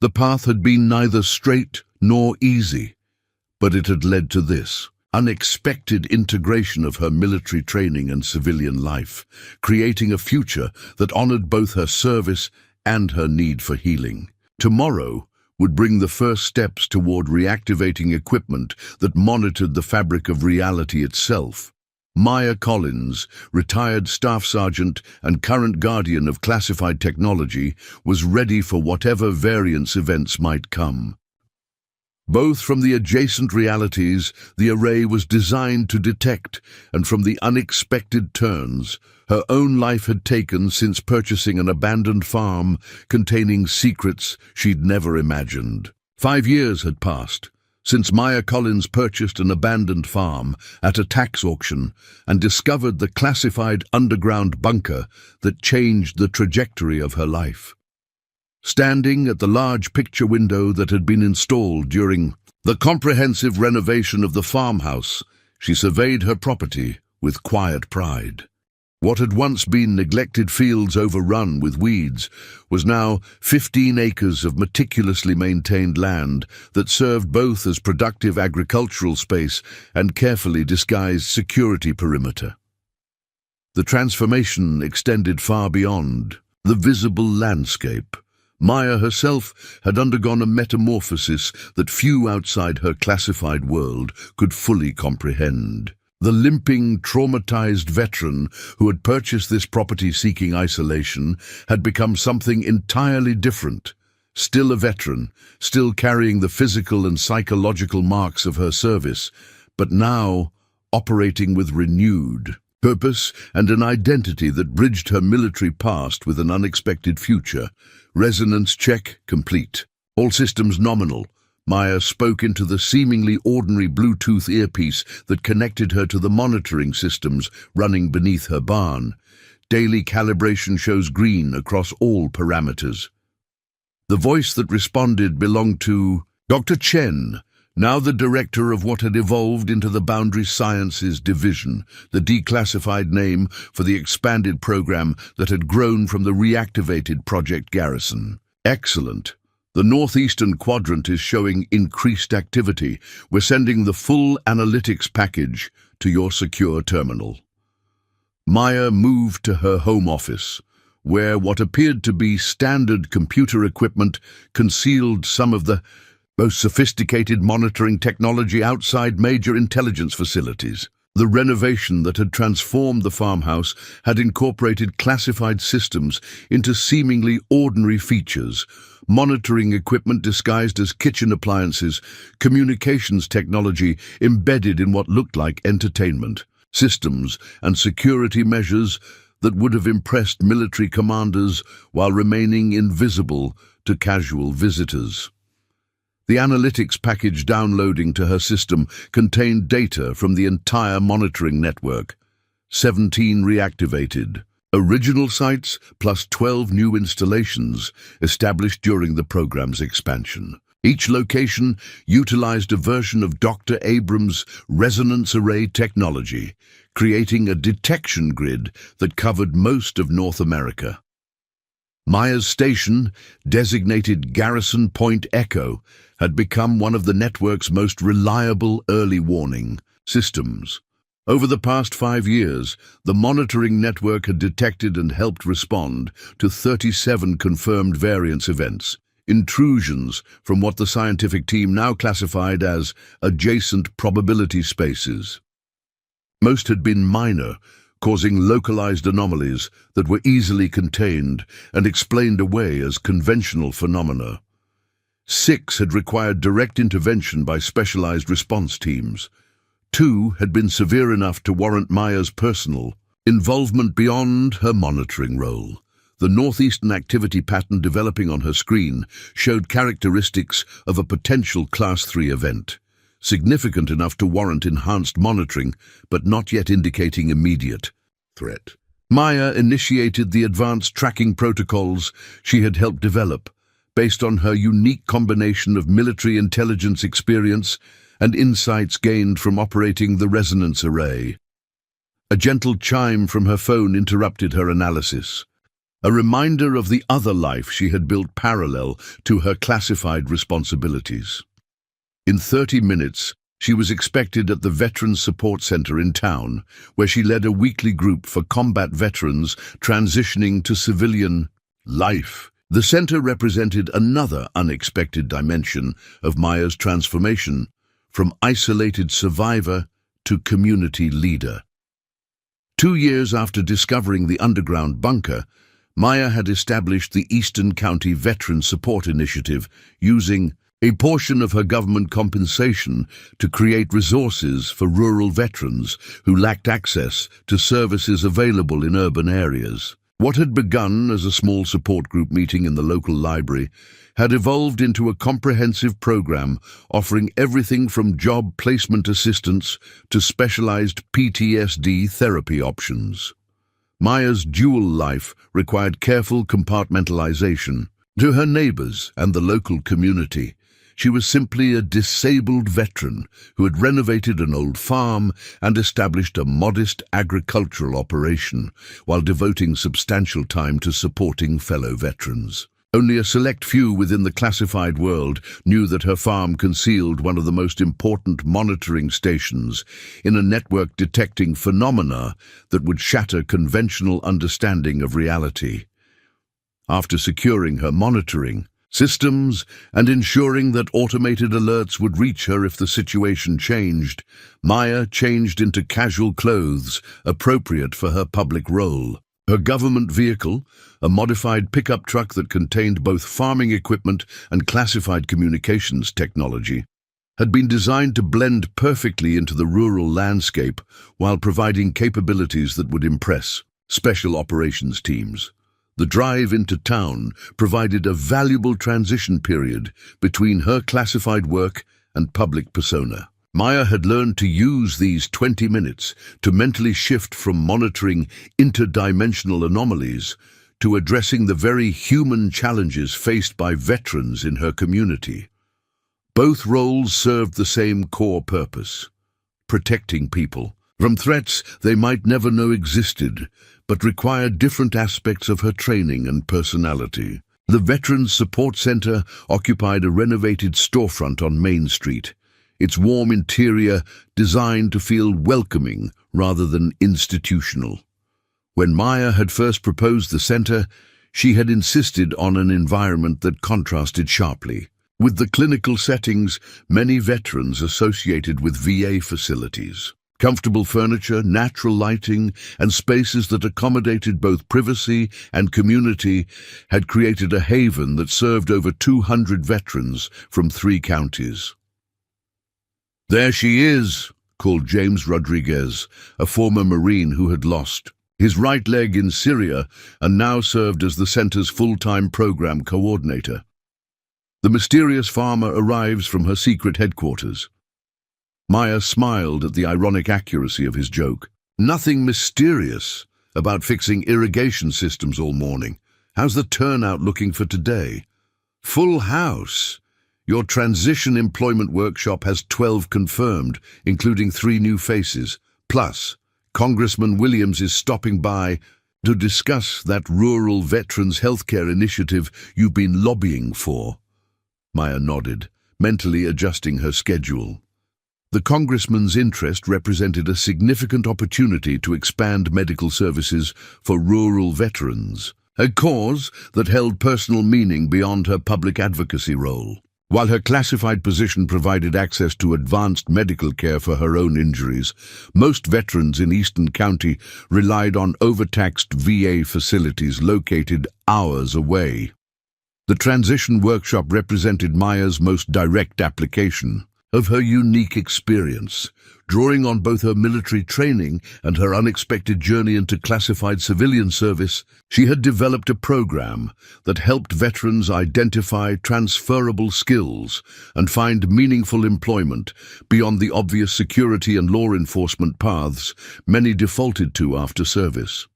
[SPEAKER 1] The path had been neither straight nor easy, but it had led to this unexpected integration of her military training and civilian life, creating a future that honored both her service and her need for healing. Tomorrow would bring the first steps toward reactivating equipment that monitored the fabric of reality itself. Maya Collins, retired staff sergeant and current guardian of classified technology, was ready for whatever variance events might come. Both from the adjacent realities the array was designed to detect and from the unexpected turns her own life had taken since purchasing an abandoned farm containing secrets she'd never imagined. 5 years had passed since Maya Collins purchased an abandoned farm at a tax auction and discovered the classified underground bunker that changed the trajectory of her life. Standing at the large picture window that had been installed during the comprehensive renovation of the farmhouse, she surveyed her property with quiet pride. What had once been neglected fields overrun with weeds was now 15 acres of meticulously maintained land that served both as productive agricultural space and carefully disguised security perimeter. The transformation extended far beyond the visible landscape. Maya herself had undergone a metamorphosis that few outside her classified world could fully comprehend. The limping, traumatized veteran who had purchased this property seeking isolation had become something entirely different. Still a veteran, still carrying the physical and psychological marks of her service, but now operating with renewed purpose and an identity that bridged her military past with an unexpected future. Resonance check complete. All systems nominal. Maya spoke into the seemingly ordinary Bluetooth earpiece that connected her to the monitoring systems running beneath her barn. Daily calibration shows green across all parameters. The voice that responded belonged to Dr. Chen, now the director of what had evolved into the Boundary Sciences Division, the declassified name for the expanded program that had grown from the reactivated Project Garrison. Excellent. The northeastern quadrant is showing increased activity. We're sending the full analytics package to your secure terminal. Maya moved to her home office, where what appeared to be standard computer equipment concealed some of the most sophisticated monitoring technology outside major intelligence facilities. The renovation that had transformed the farmhouse had incorporated classified systems into seemingly ordinary features, monitoring equipment disguised as kitchen appliances, communications technology embedded in what looked like entertainment, systems and security measures that would have impressed military commanders while remaining invisible to casual visitors. The analytics package downloading to her system contained data from the entire monitoring network. 17 reactivated, Original sites plus 12 new installations established during the program's expansion. Each location utilized a version of Dr. Abrams' resonance array technology, creating a detection grid that covered most of North America. Maya's station, designated Garrison Point Echo, had become one of the network's most reliable early warning systems. Over the past 5 years, the monitoring network had detected and helped respond to 37 confirmed variance events, intrusions from what the scientific team now classified as adjacent probability spaces. Most had been minor, causing localized anomalies that were easily contained and explained away as conventional phenomena. 6 had required direct intervention by specialized response teams. 2 had been severe enough to warrant Maya's personal involvement beyond her monitoring role. The northeastern activity pattern developing on her screen showed characteristics of a potential Class 3 event, significant enough to warrant enhanced monitoring, but not yet indicating immediate threat. Maya initiated the advanced tracking protocols she had helped develop, based on her unique combination of military intelligence experience and insights gained from operating the resonance array. A gentle chime from her phone interrupted her analysis, a reminder of the other life she had built parallel to her classified responsibilities. In 30 minutes, she was expected at the Veterans Support Center in town, where she led a weekly group for combat veterans transitioning to civilian life. The center represented another unexpected dimension of Maya's transformation, from isolated survivor to community leader. 2 years after discovering the underground bunker, Maya had established the Eastern County Veteran Support Initiative, using a portion of her government compensation to create resources for rural veterans who lacked access to services available in urban areas. What had begun as a small support group meeting in the local library had evolved into a comprehensive program offering everything from job placement assistance to specialized PTSD therapy options. Maya's dual life required careful compartmentalization. To her neighbors and the local community, she was simply a disabled veteran who had renovated an old farm and established a modest agricultural operation while devoting substantial time to supporting fellow veterans. Only a select few within the classified world knew that her farm concealed one of the most important monitoring stations in a network detecting phenomena that would shatter conventional understanding of reality. After securing her monitoring systems and ensuring that automated alerts would reach her if the situation changed, Maya changed into casual clothes appropriate for her public role. Her government vehicle, a modified pickup truck that contained both farming equipment and classified communications technology, had been designed to blend perfectly into the rural landscape while providing capabilities that would impress special operations teams. The drive into town provided a valuable transition period between her classified work and public persona. Maya had learned to use these 20 minutes to mentally shift from monitoring interdimensional anomalies to addressing the very human challenges faced by veterans in her community. Both roles served the same core purpose: protecting people from threats they might never know existed, but required different aspects of her training and personality. The Veterans Support Center occupied a renovated storefront on Main Street, its warm interior designed to feel welcoming rather than institutional. When Maya had first proposed the center, she had insisted on an environment that contrasted sharply with the clinical settings many veterans associated with VA facilities. Comfortable furniture, natural lighting, and spaces that accommodated both privacy and community had created a haven that served over 200 veterans from 3 counties. "There she is," called James Rodriguez, a former Marine who had lost his right leg in Syria and now served as the center's full-time program coordinator. The mysterious farmer arrives from her secret headquarters. Maya smiled at the ironic accuracy of his joke. "Nothing mysterious," About fixing irrigation systems all morning. How's the turnout looking for today? Full house. Your transition employment workshop has 12 confirmed, including 3 new faces. Plus, Congressman Williams is stopping by to discuss that rural veterans healthcare initiative you've been lobbying for. Maya nodded, mentally adjusting her schedule. The congressman's interest represented a significant opportunity to expand medical services for rural veterans, a cause that held personal meaning beyond her public advocacy role. While her classified position provided access to advanced medical care for her own injuries, most veterans in Eastern County relied on overtaxed VA facilities located hours away. The transition workshop represented Maya's most direct application of her unique experience, drawing on both her military training and her unexpected journey into classified civilian service. She had developed a program that helped veterans identify transferable skills and find meaningful employment beyond the obvious security and law enforcement paths many defaulted to after service.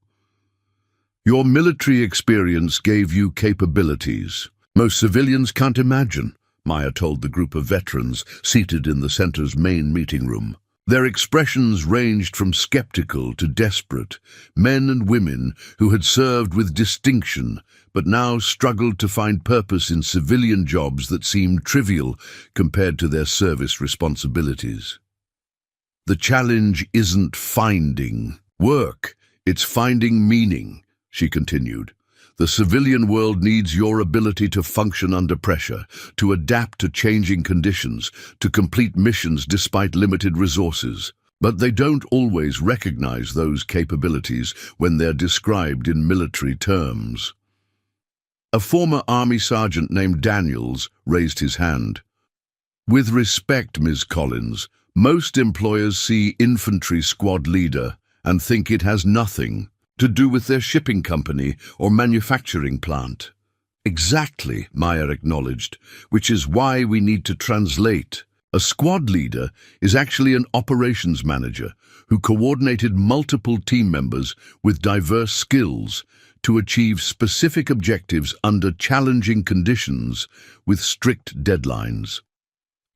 [SPEAKER 1] Your military experience gave you capabilities most civilians can't imagine, Maya told the group of veterans seated in the center's main meeting room. Their expressions ranged from skeptical to desperate, men and women who had served with distinction but now struggled to find purpose in civilian jobs that seemed trivial compared to their service responsibilities. The challenge isn't finding work, it's finding meaning, she continued. The civilian world needs your ability to function under pressure, to adapt to changing conditions, to complete missions despite limited resources. But they don't always recognize those capabilities when they're described in military terms. A former Army sergeant named Daniels raised his hand. With respect, Ms. Collins, most employers see infantry squad leader and think it has nothing to do with their shipping company or manufacturing plant. Exactly, Maya acknowledged, which is why we need to translate. A squad leader is actually an operations manager who coordinated multiple team members with diverse skills to achieve specific objectives under challenging conditions with strict deadlines.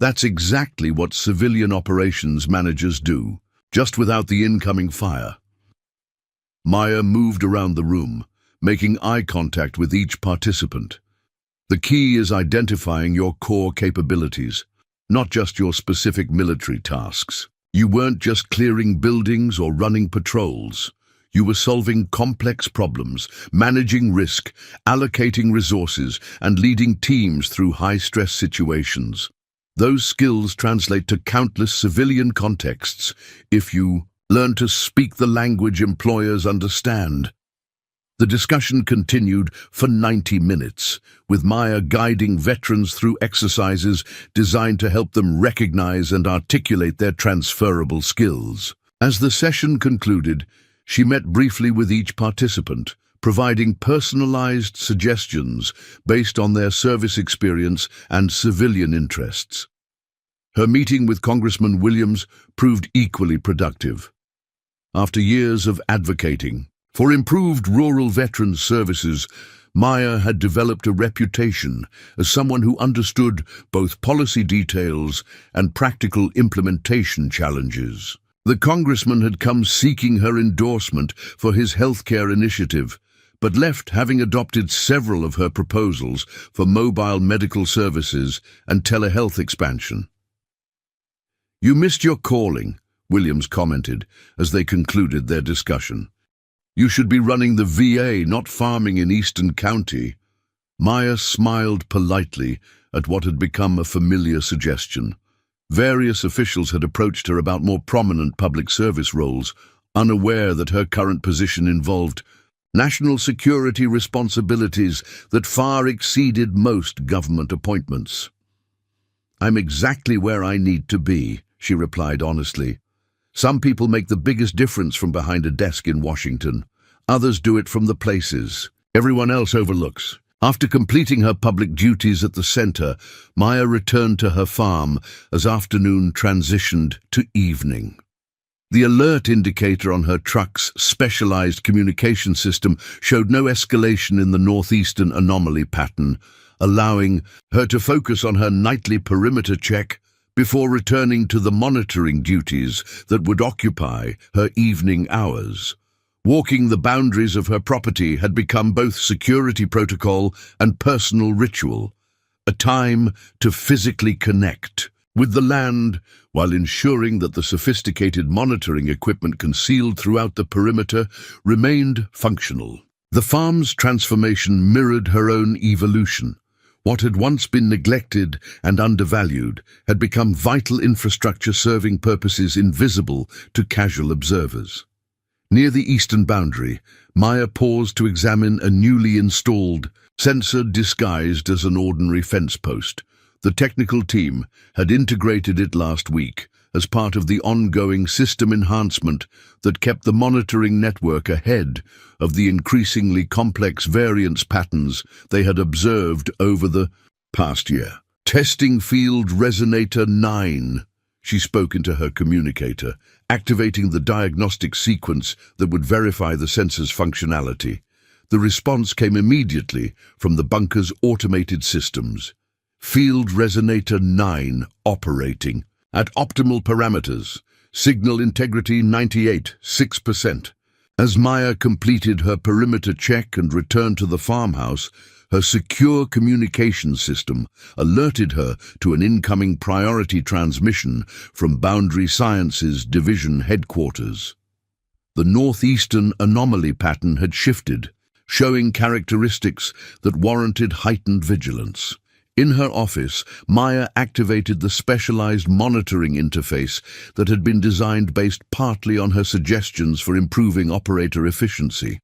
[SPEAKER 1] That's exactly what civilian operations managers do, just without the incoming fire. Maya moved around the room, making eye contact with each participant. The key is identifying your core capabilities, not just your specific military tasks. You weren't just clearing buildings or running patrols. You were solving complex problems, managing risk, allocating resources, and leading teams through high-stress situations. Those skills translate to countless civilian contexts if you learn to speak the language employers understand. The discussion continued for 90 minutes, with Maya guiding veterans through exercises designed to help them recognize and articulate their transferable skills. As the session concluded, she met briefly with each participant, providing personalized suggestions based on their service experience and civilian interests. Her meeting with Congressman Williams proved equally productive. After years of advocating for improved rural veterans services, Maya had developed a reputation as someone who understood both policy details and practical implementation challenges. The congressman had come seeking her endorsement for his healthcare initiative, but left having adopted several of her proposals for mobile medical services and telehealth expansion. "You missed your calling," Williams commented as they concluded their discussion. "You should be running the VA, not farming in Eastern County." Maya smiled politely at what had become a familiar suggestion. Various officials had approached her about more prominent public service roles, unaware that her current position involved national security responsibilities that far exceeded most government appointments. "I'm exactly where I need to be," she replied honestly. "Some people make the biggest difference from behind a desk in Washington. Others do it from the places everyone else overlooks." After completing her public duties at the center, Maya returned to her farm as afternoon transitioned to evening. The alert indicator on her truck's specialized communication system showed no escalation in the northeastern anomaly pattern, allowing her to focus on her nightly perimeter check before returning to the monitoring duties that would occupy her evening hours. Walking the boundaries of her property had become both security protocol and personal ritual, a time to physically connect with the land while ensuring that the sophisticated monitoring equipment concealed throughout the perimeter remained functional. The farm's transformation mirrored her own evolution. What had once been neglected and undervalued had become vital infrastructure serving purposes invisible to casual observers. Near the eastern boundary, Maya paused to examine a newly installed sensor disguised as an ordinary fence post. The technical team had integrated it last week as part of the ongoing system enhancement that kept the monitoring network ahead of the increasingly complex variance patterns they had observed over the past year. Testing field resonator 9, she spoke into her communicator, activating the diagnostic sequence that would verify the sensor's functionality. The response came immediately from the bunker's automated systems. Field resonator 9 operating at optimal parameters. Signal integrity 98.6%. As Maya completed her perimeter check and returned to the farmhouse, her secure communication system alerted her to an incoming priority transmission from Boundary Sciences Division headquarters. The northeastern anomaly pattern had shifted, showing characteristics that warranted heightened vigilance. In her office, Maya activated the specialized monitoring interface that had been designed based partly on her suggestions for improving operator efficiency.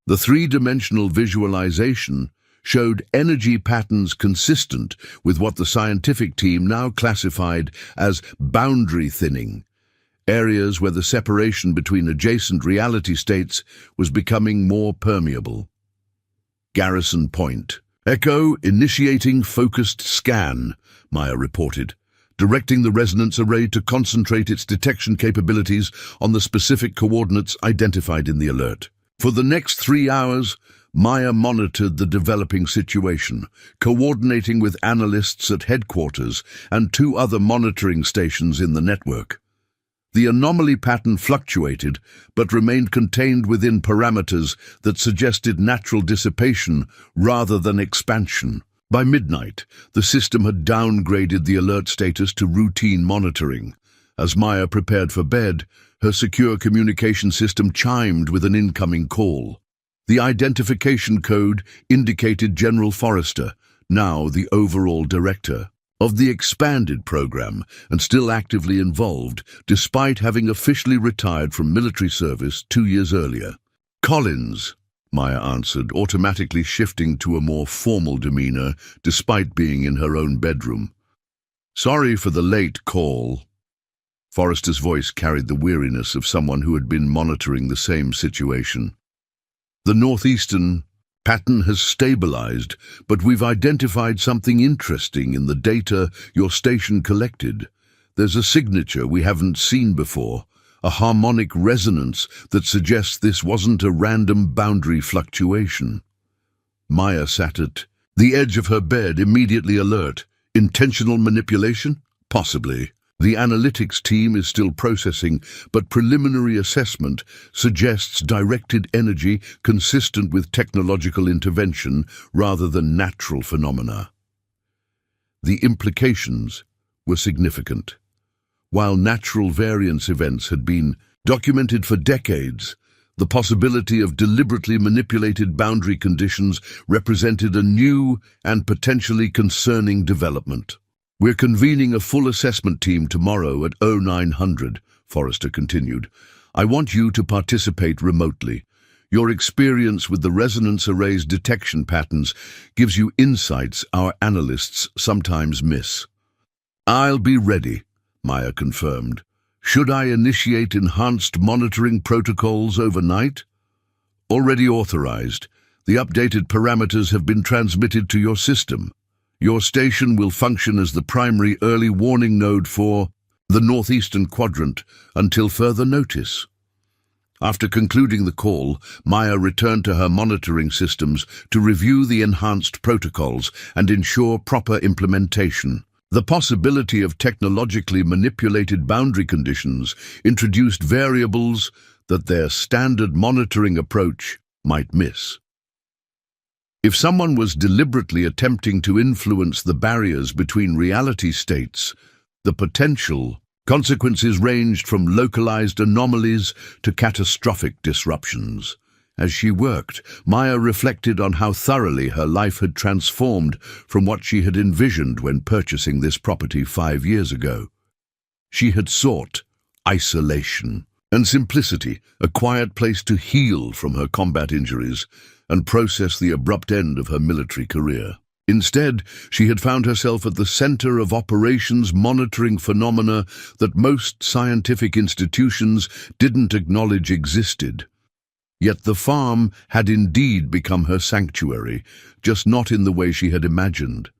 [SPEAKER 1] The three-dimensional visualization showed energy patterns consistent with what the scientific team now classified as boundary thinning, areas where the separation between adjacent reality states was becoming more permeable. Garrison Point. Echo initiating focused scan, Maya reported, directing the resonance array to concentrate its detection capabilities on the specific coordinates identified in the alert. For the next 3 hours, Maya monitored the developing situation, coordinating with analysts at headquarters and 2 other monitoring stations in the network. The anomaly pattern fluctuated, but remained contained within parameters that suggested natural dissipation rather than expansion. By midnight, the system had downgraded the alert status to routine monitoring. As Maya prepared for bed, her secure communication system chimed with an incoming call. The identification code indicated General Forrester, now the overall director of the expanded program and still actively involved, despite having officially retired from military service 2 years earlier. Collins, Maya answered, automatically shifting to a more formal demeanor despite being in her own bedroom. Sorry for the late call. Forrester's voice carried the weariness of someone who had been monitoring the same situation. The northeastern pattern has stabilized, but we've identified something interesting in the data your station collected. There's a signature we haven't seen before, a harmonic resonance that suggests this wasn't a random boundary fluctuation. Maya sat at the edge of her bed, immediately alert. Intentional manipulation? Possibly. The analytics team is still processing, but preliminary assessment suggests directed energy consistent with technological intervention rather than natural phenomena. The implications were significant. While natural variance events had been documented for decades, the possibility of deliberately manipulated boundary conditions represented a new and potentially concerning development. We're convening a full assessment team tomorrow at 0900, Forrester continued. I want you to participate remotely. Your experience with the resonance array's detection patterns gives you insights our analysts sometimes miss. I'll be ready, Maya confirmed. Should I initiate enhanced monitoring protocols overnight? Already authorized. The updated parameters have been transmitted to your system. Your station will function as the primary early warning node for the northeastern quadrant, until further notice. After concluding the call, Maya returned to her monitoring systems to review the enhanced protocols and ensure proper implementation. The possibility of technologically manipulated boundary conditions introduced variables that their standard monitoring approach might miss. If someone was deliberately attempting to influence the barriers between reality states, the potential consequences ranged from localized anomalies to catastrophic disruptions. As she worked, Maya reflected on how thoroughly her life had transformed from what she had envisioned when purchasing this property 5 years ago. She had sought isolation and simplicity, a quiet place to heal from her combat injuries and process the abrupt end of her military career. Instead, she had found herself at the center of operations monitoring phenomena that most scientific institutions didn't acknowledge existed. Yet the farm had indeed become her sanctuary, just not in the way she had imagined.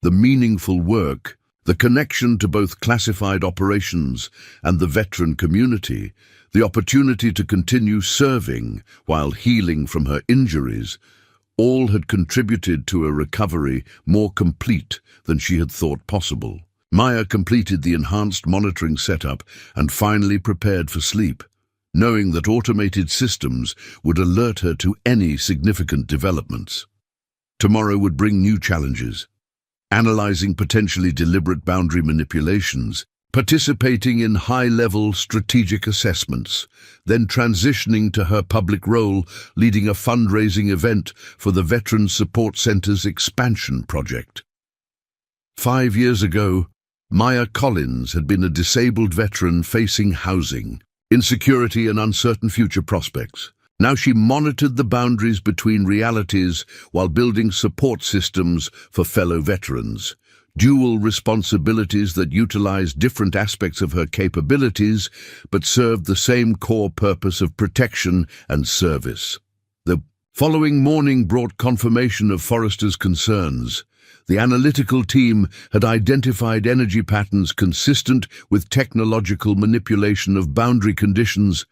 [SPEAKER 1] The meaningful work, the connection to both classified operations and the veteran community, the opportunity to continue serving while healing from her injuries, all had contributed to a recovery more complete than she had thought possible. Maya completed the enhanced monitoring setup and finally prepared for sleep, knowing that automated systems would alert her to any significant developments. Tomorrow would bring new challenges, analyzing potentially deliberate boundary manipulations, participating in high-level strategic assessments, then transitioning to her public role, leading a fundraising event for the Veterans Support Center's expansion project. 5 years ago, Maya Collins had been a disabled veteran facing housing, insecurity and uncertain future prospects. Now she monitored the boundaries between realities while building support systems for fellow veterans, dual responsibilities that utilized different aspects of her capabilities but served the same core purpose of protection and service. The following morning brought confirmation of Forrester's concerns. The analytical team had identified energy patterns consistent with technological manipulation of boundary conditions.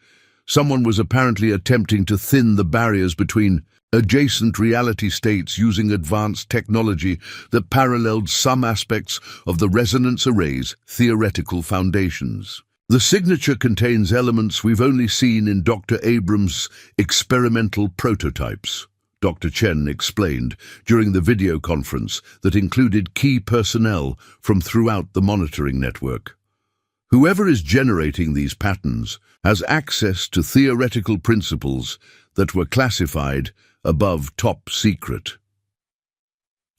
[SPEAKER 1] Someone was apparently attempting to thin the barriers between adjacent reality states using advanced technology that paralleled some aspects of the resonance array's theoretical foundations. The signature contains elements we've only seen in Dr. Abrams' experimental prototypes, Dr. Chen explained during the video conference that included key personnel from throughout the monitoring network. Whoever is generating these patterns has access to theoretical principles that were classified above top secret.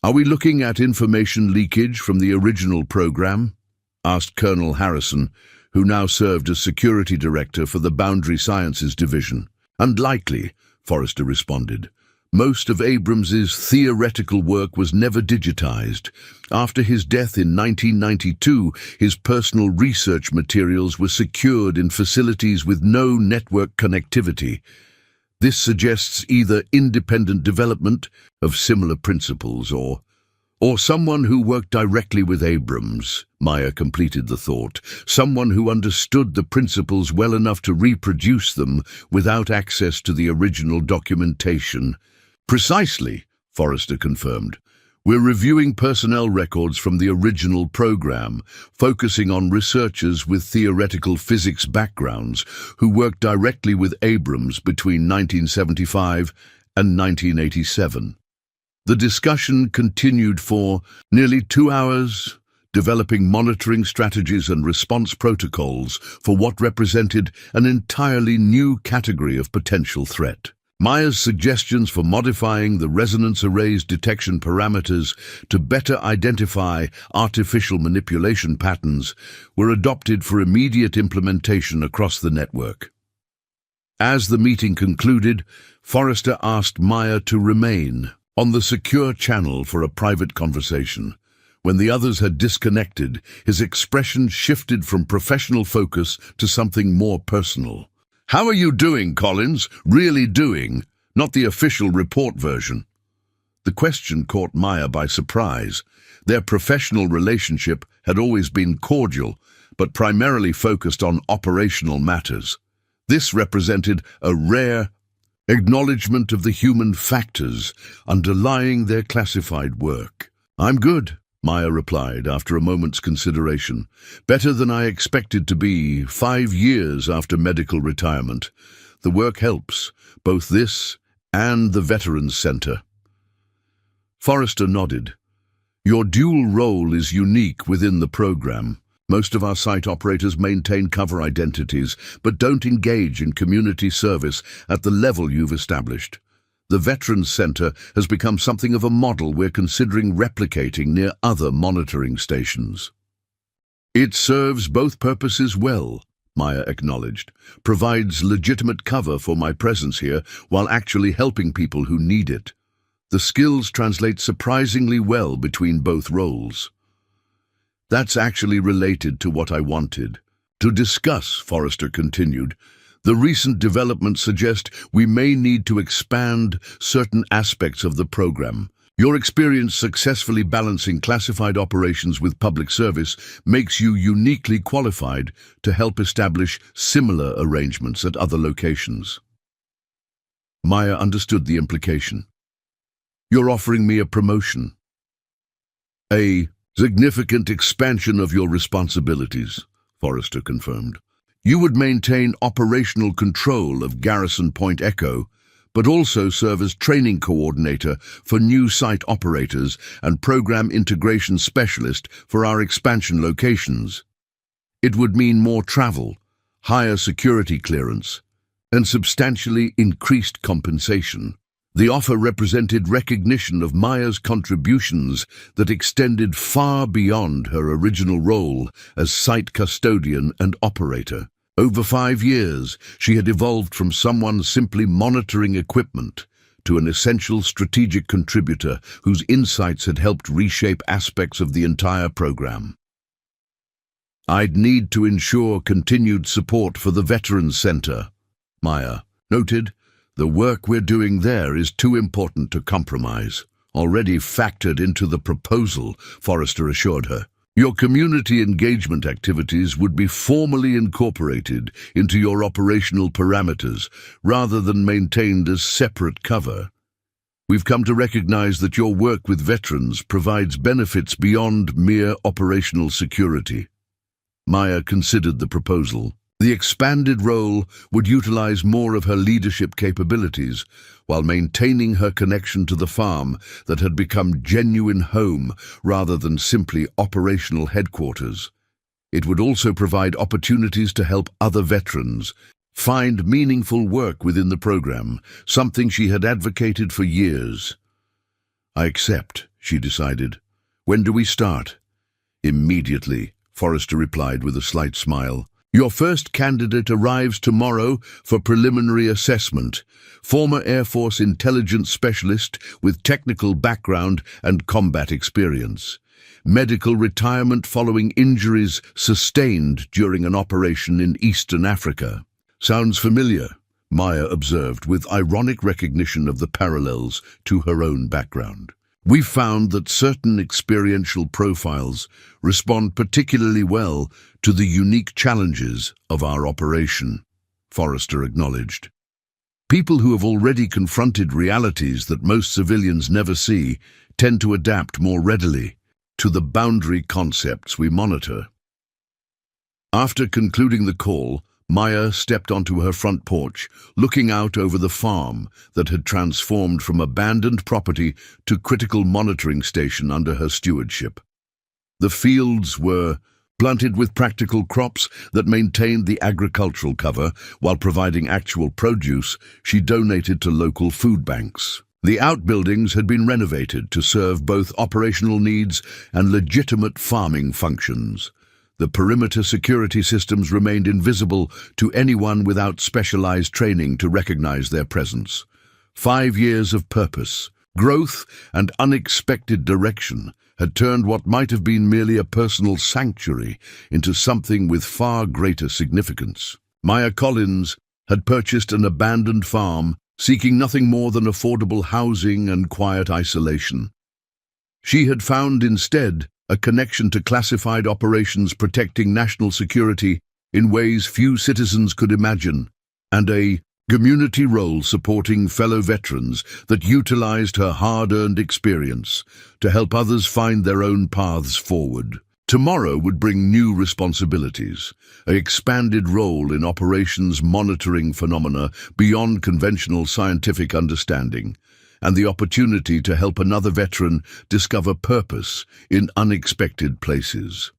[SPEAKER 1] Are we looking at information leakage from the original program? Asked Colonel Harrison, who now served as security director for the Boundary Sciences Division. Unlikely, Forrester responded. Most of Abrams's theoretical work was never digitized. After his death in 1992, his personal research materials were secured in facilities with no network connectivity. This suggests either independent development of similar principles or someone who worked directly with Abrams, Maya completed the thought, someone who understood the principles well enough to reproduce them without access to the original documentation. Precisely, Forrester confirmed. We're reviewing personnel records from the original program, focusing on researchers with theoretical physics backgrounds who worked directly with Abrams between 1975 and 1987. The discussion continued for nearly 2 hours, developing monitoring strategies and response protocols for what represented an entirely new category of potential threat. Maya's suggestions for modifying the resonance array's detection parameters to better identify artificial manipulation patterns were adopted for immediate implementation across the network. As the meeting concluded, Forrester asked Maya to remain on the secure channel for a private conversation. When the others had disconnected, his expression shifted from professional focus to something more personal. How are you doing, Collins? Really doing, not the official report version. The question caught Maya by surprise. Their professional relationship had always been cordial, but primarily focused on operational matters. This represented a rare acknowledgement of the human factors underlying their classified work. "I'm good," Maya replied after a moment's consideration. "Better than I expected to be 5 years after medical retirement. The work helps, both this and the Veterans Center." Forrester nodded. "Your dual role is unique within the program. Most of our site operators maintain cover identities, but don't engage in community service at the level you've established. The Veterans Center has become something of a model we're considering replicating near other monitoring stations." "It serves both purposes well," Maya acknowledged. "Provides legitimate cover for my presence here while actually helping people who need it. The skills translate surprisingly well between both roles." "That's actually related to what I wanted to discuss," Forrester continued. "The recent developments suggest we may need to expand certain aspects of the program. Your experience successfully balancing classified operations with public service makes you uniquely qualified to help establish similar arrangements at other locations." Maya understood the implication. "You're offering me a promotion, a significant expansion of your responsibilities," Forrester confirmed. "You would maintain operational control of Garrison Point Echo, but also serve as training coordinator for new site operators and program integration specialist for our expansion locations. It would mean more travel, higher security clearance, and substantially increased compensation." The offer represented recognition of Maya's contributions that extended far beyond her original role as site custodian and operator. Over 5 years, she had evolved from someone simply monitoring equipment to an essential strategic contributor whose insights had helped reshape aspects of the entire program. "I'd need to ensure continued support for the Veterans Center," Maya noted. "The work we're doing there is too important to compromise." "Already factored into the proposal," Forrester assured her. "Your community engagement activities would be formally incorporated into your operational parameters, rather than maintained as separate cover. We've come to recognize that your work with veterans provides benefits beyond mere operational security." Maya considered the proposal. The expanded role would utilize more of her leadership capabilities while maintaining her connection to the farm that had become genuine home rather than simply operational headquarters. It would also provide opportunities to help other veterans find meaningful work within the program, something she had advocated for years. "I accept," she decided. "When do we start?" "Immediately," Forrester replied with a slight smile. "Your first candidate arrives tomorrow for preliminary assessment. Former Air Force intelligence specialist with technical background and combat experience. Medical retirement following injuries sustained during an operation in Eastern Africa." "Sounds familiar," Maya observed with ironic recognition of the parallels to her own background. "We've found that certain experiential profiles respond particularly well to the unique challenges of our operation," Forrester acknowledged. "People who have already confronted realities that most civilians never see tend to adapt more readily to the boundary concepts we monitor." After concluding the call, Maya stepped onto her front porch, looking out over the farm that had transformed from abandoned property to critical monitoring station under her stewardship. The fields were planted with practical crops that maintained the agricultural cover while providing actual produce she donated to local food banks. The outbuildings had been renovated to serve both operational needs and legitimate farming functions. The perimeter security systems remained invisible to anyone without specialized training to recognize their presence. 5 years of purpose, growth, and unexpected direction had turned what might have been merely a personal sanctuary into something with far greater significance. Maya Collins had purchased an abandoned farm, seeking nothing more than affordable housing and quiet isolation. She had found instead a connection to classified operations protecting national security in ways few citizens could imagine, and a community role supporting fellow veterans that utilized her hard-earned experience to help others find their own paths forward. Tomorrow would bring new responsibilities, an expanded role in operations monitoring phenomena beyond conventional scientific understanding, and the opportunity to help another veteran discover purpose in unexpected places.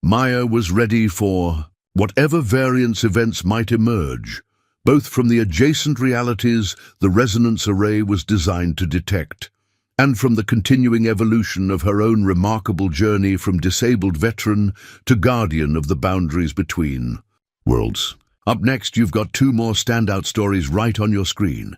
[SPEAKER 1] Maya was ready for whatever variance events might emerge, both from the adjacent realities the resonance array was designed to detect, and from the continuing evolution of her own remarkable journey from disabled veteran to guardian of the boundaries between worlds. Up next, you've got two more standout stories right on your screen.